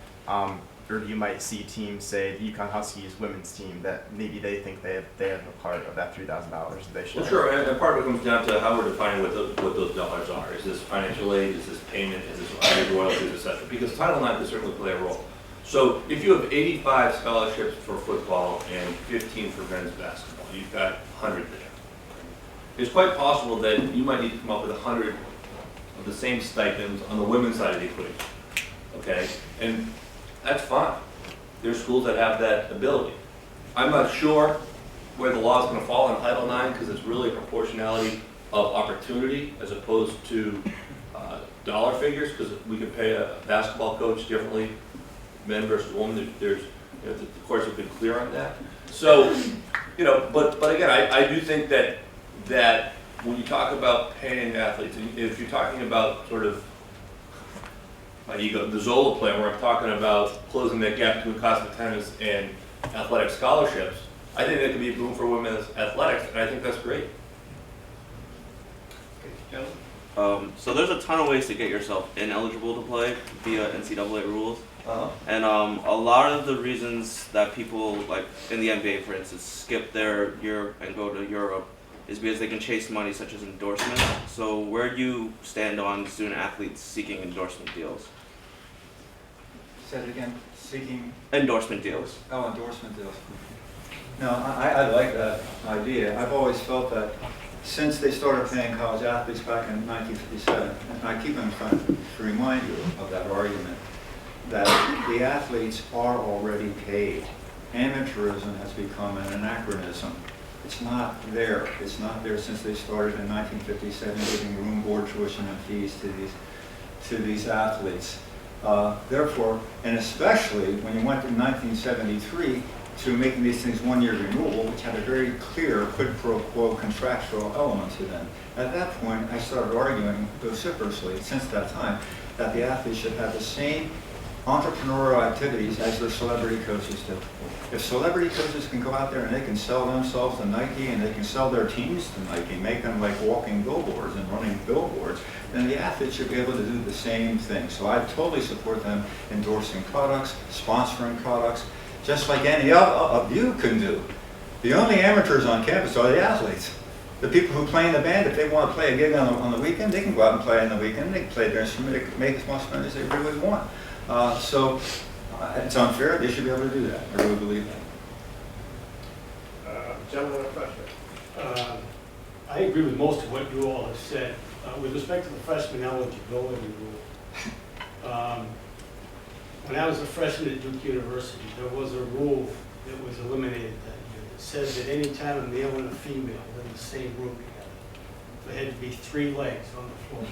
Or you might see teams, say the UConn Huskies women's team, that maybe they think they have a part of that $3,000 that they should. Well, sure, and part of it comes down to how we're defining what those dollars are. Is this financial aid? Is this payment? Is this royalties, etc.? Because Title IX can certainly play a role. So if you have 85 scholarships for football and 15 for men's basketball, you've got 100 there. It's quite possible that you might need to come up with 100 of the same stipends on the women's side of the equation. Okay, and that's fine. There's schools that have that ability. I'm not sure where the law is going to fall in Title IX because it's really a proportionality of opportunity as opposed to dollar figures, because we can pay a basketball coach differently, men versus women. There's the courts have been clear on that. So, but again, I do think that when you talk about paying athletes, if you're talking about sort of my ego, the Zola plan, where I'm talking about closing that gap between cost of attendance and athletic scholarships, I think that could be a boom for women's athletics, and I think that's great. Okay, gentlemen. So there's a ton of ways to get yourself ineligible to play via NCAA rules. And a lot of the reasons that people, like in the NBA for instance, skip their year and go to Europe is because they can chase money such as endorsement. So where do you stand on student athletes seeking endorsement deals? Say it again, seeking? Endorsement deals. Oh, endorsement deals. No, I like that idea. I've always felt that since they started paying college athletes back in 1957, and I keep in front to remind you of that argument, that the athletes are already paid. Amateurism has become an anachronism. It's not there. It's not there since they started in 1957, giving room, board, tuition, and fees to these athletes. Therefore, and especially when you went to 1973 to making these things one-year renewal, which had a very clear quid pro quo contractual element to them. At that point, I started arguing vociferously since that time that the athletes should have the same entrepreneurial activities as their celebrity coaches do. If celebrity coaches can go out there and they can sell themselves to Nike and they can sell their teams to Nike, make them like walking billboards and running billboards, then the athletes should be able to do the same thing. So I totally support them endorsing products, sponsoring products, just like any of you can do. The only amateurs on campus are the athletes. The people who play in the band, if they want to play a gig on the weekend, they can go out and play on the weekend. They can play their instrument, they can make as much money as they really want. So it's unfair. They should be able to do that. I really believe that. Gentleman, a question. I agree with most of what you all have said. With respect to the freshman eligibility rule, when I was a freshman at Duke University, there was a rule that was eliminated that year that said that any time a male and a female were in the same room together, there had to be 3 legs on the floor.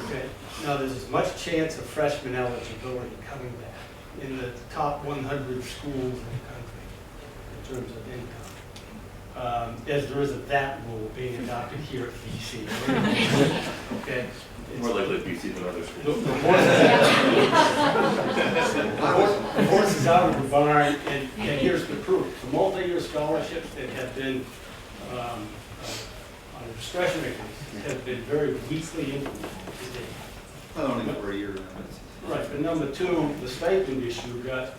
Okay. Now, there's as much chance of freshman eligibility coming back in the top 100 schools in the country in terms of income, as there is of that rule being adopted here at BC. Okay. More likely at BC than other schools. The horse is out of the barn, and here's the proof. The multi-year scholarships that have been on a discretionary basis have been very weakly implemented today. Not only for a year. Right, but number 2, the stipend issue got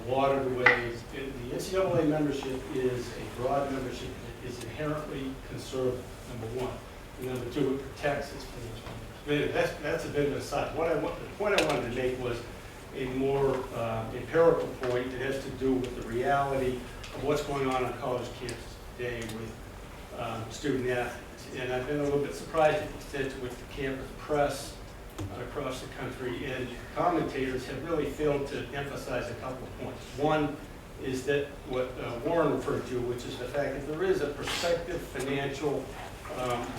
watered away. The NCAA membership is a broad membership that is inherently conservative, number 1. And number 2, it protects its financial. That's a bit of an aside. The point I wanted to make was a more empirical point that has to do with the reality of what's going on college campus today with student athletes. And I've been a little bit surprised at the extent to which the campus press across the country and commentators have really failed to emphasize a couple of points. One is that what Warren referred to, which is the fact that there is a prospective financial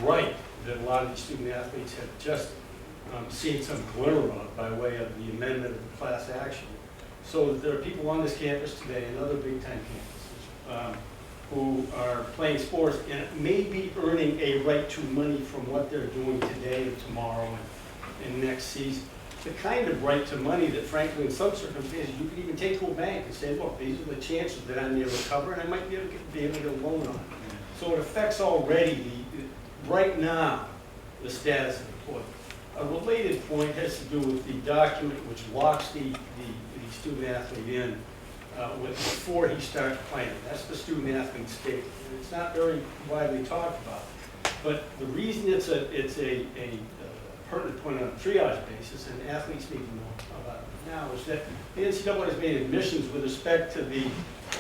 right that a lot of these student athletes have just seen some glimmer of by way of the amendment of the class action. So that there are people on this campus today and other big time campuses who are playing sports and may be earning a right to money from what they're doing today and tomorrow and next season. The kind of right to money that frankly in some circumstances you could even take to a bank and say, look, these are the chances that I may recover and I might be able to get a loan on it. So it affects already right now the status of the employee. A related point has to do with the document which locks the student athlete in before he starts playing. That's the student athlete statement. It's not very widely talked about. But the reason it's a pertinent point on a triage basis, and athletes need to know about it now, is that the NCAA has made admissions with respect to the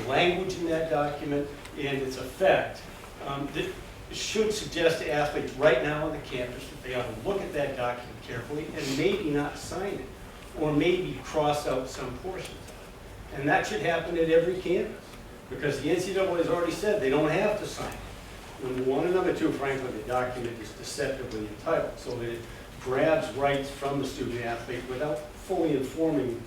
language in that document and its effect that should suggest to athletes right now on the campus that they ought to look at that document carefully and maybe not sign it, or maybe cross out some portions of it. And that should happen at every campus, because the NCAA has already said they don't have to sign it. Number 1, and number 2, frankly, the document is deceptively entitled, so that it grabs rights from the student athlete without fully informing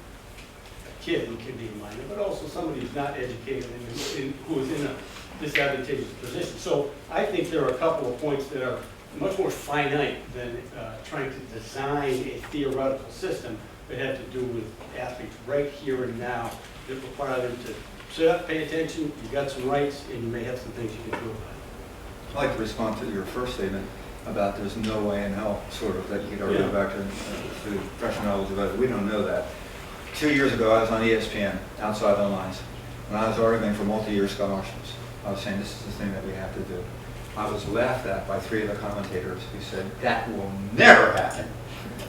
a kid who can be a minor, but also somebody who's not educated and who is in a disadvantageous position. So I think there are a couple of points that are much more finite than trying to design a theoretical system that have to do with athletes right here and now that require them to sit up, pay attention, you've got some rights, and you may have some things you can do about it. I'd like to respond to your first statement about there's no way in hell, sort of, that you could argue back to freshman eligibility. We don't know that. 2 years ago, I was on ESPN, Outside the Lines, and I was arguing for multi-year scholarships. I was saying this is the thing that we have to do. I was laughed at by 3 of the commentators who said, that will never happen.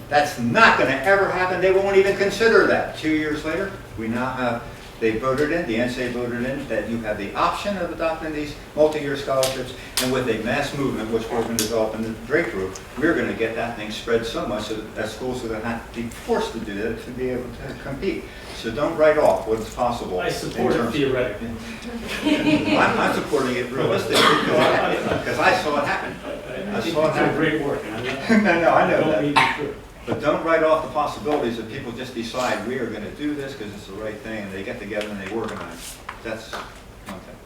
That's not going to ever happen. They won't even consider that. 2 years later, we now have, they voted in, the NCAA voted in, that you have the option of adopting these multi-year scholarships, and with a mass movement, which we're going to develop in the Drake Group, we're going to get that thing spread so much that schools are going to have to be forced to do that to be able to compete. So don't write off what's possible. I support it theoretically. I'm supporting it realistically because I saw it happen. I saw it happen. Great work. No, I know that. But don't write off the possibilities that people just decide we are going to do this because it's the right thing, and they get together and they organize. That's one thing.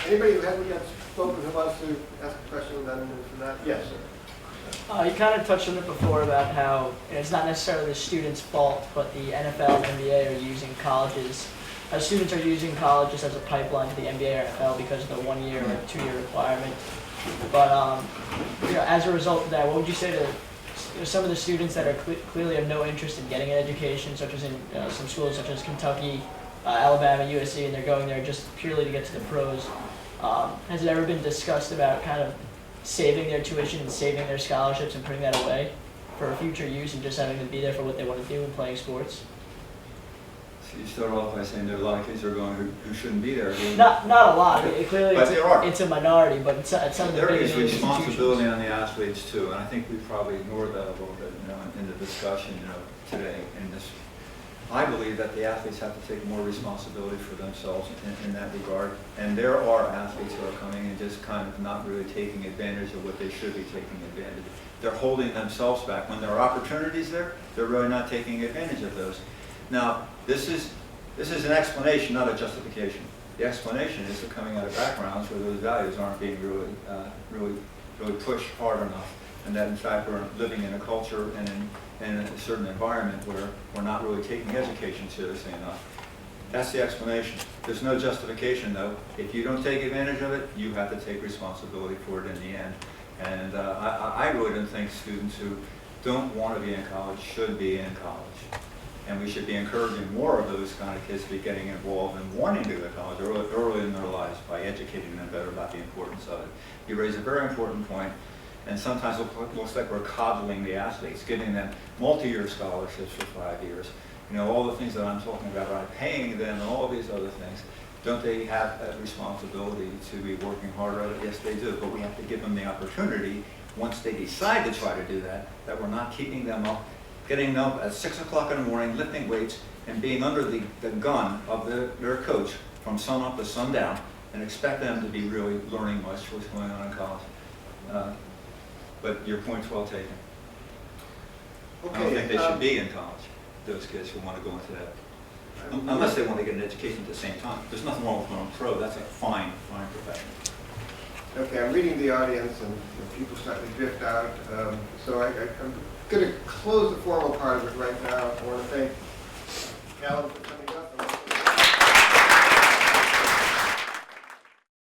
Anybody who hasn't yet spoken who wants to ask a question then from that? Yes, sir. You kind of touched on it before about how it's not necessarily the student's fault, but the NFL and NBA are using colleges. Students are using colleges as a pipeline to the NBA or NFL because of the 1 year or 2 year requirement. But as a result of that, what would you say to some of the students that are clearly have no interest in getting an education, such as in some schools such as Kentucky, Alabama, USC, and they're going there just purely to get to the pros? Has it ever been discussed about kind of saving their tuition and saving their scholarships and putting that away for future use and just having them be there for what they want to do and playing sports? So you start off by saying there are a lot of kids who are going who shouldn't be there. Not a lot. Clearly, But there are. it's a minority, but it's at some of the There big is name responsibility institutions. on the athletes too, and I think we probably ignored that a little bit, in the discussion, today in this. I believe that the athletes have to take more responsibility for themselves in that regard, and there are athletes who are coming and just kind of not really taking advantage of what they should be taking advantage of. They're holding themselves back. When there are opportunities there, they're really not taking advantage of those. Now, this is an explanation, not a justification. The explanation is they're coming out of backgrounds where those values aren't being really pushed hard enough, and that in fact we're living in a culture and in a certain environment where we're not really taking education seriously enough. That's the explanation. There's no justification though. If you don't take advantage of it, you have to take responsibility for it in the end. And I really don't think students who don't want to be in college should be in college. And we should be encouraging more of those kind of kids to be getting involved and wanting to go to college early in their lives by educating them better about the importance of it. You raise a very important point, and sometimes it looks like we're coddling the athletes, giving them multi-year scholarships for 5 years. All the things that I'm talking about, right? Paying them and all of these other things. Don't they have that responsibility to be working harder at it? Yes, they do, but we have to give them the opportunity, once they decide to try to do that, that we're not keeping them up, getting them up at 6 o'clock in the morning, lifting weights, and being under the gun of their coach from sun up to sundown, and expect them to be really learning much what's going on in college. But your point's well taken. I don't think they should be in college, those kids who want to go into that. Unless they want to get an education at the same time. There's nothing wrong with going pro. That's a fine profession. Okay, I'm reading the audience, and people starting to drift out. So I'm going to close the formal part of it right now. I want to thank Alan for coming.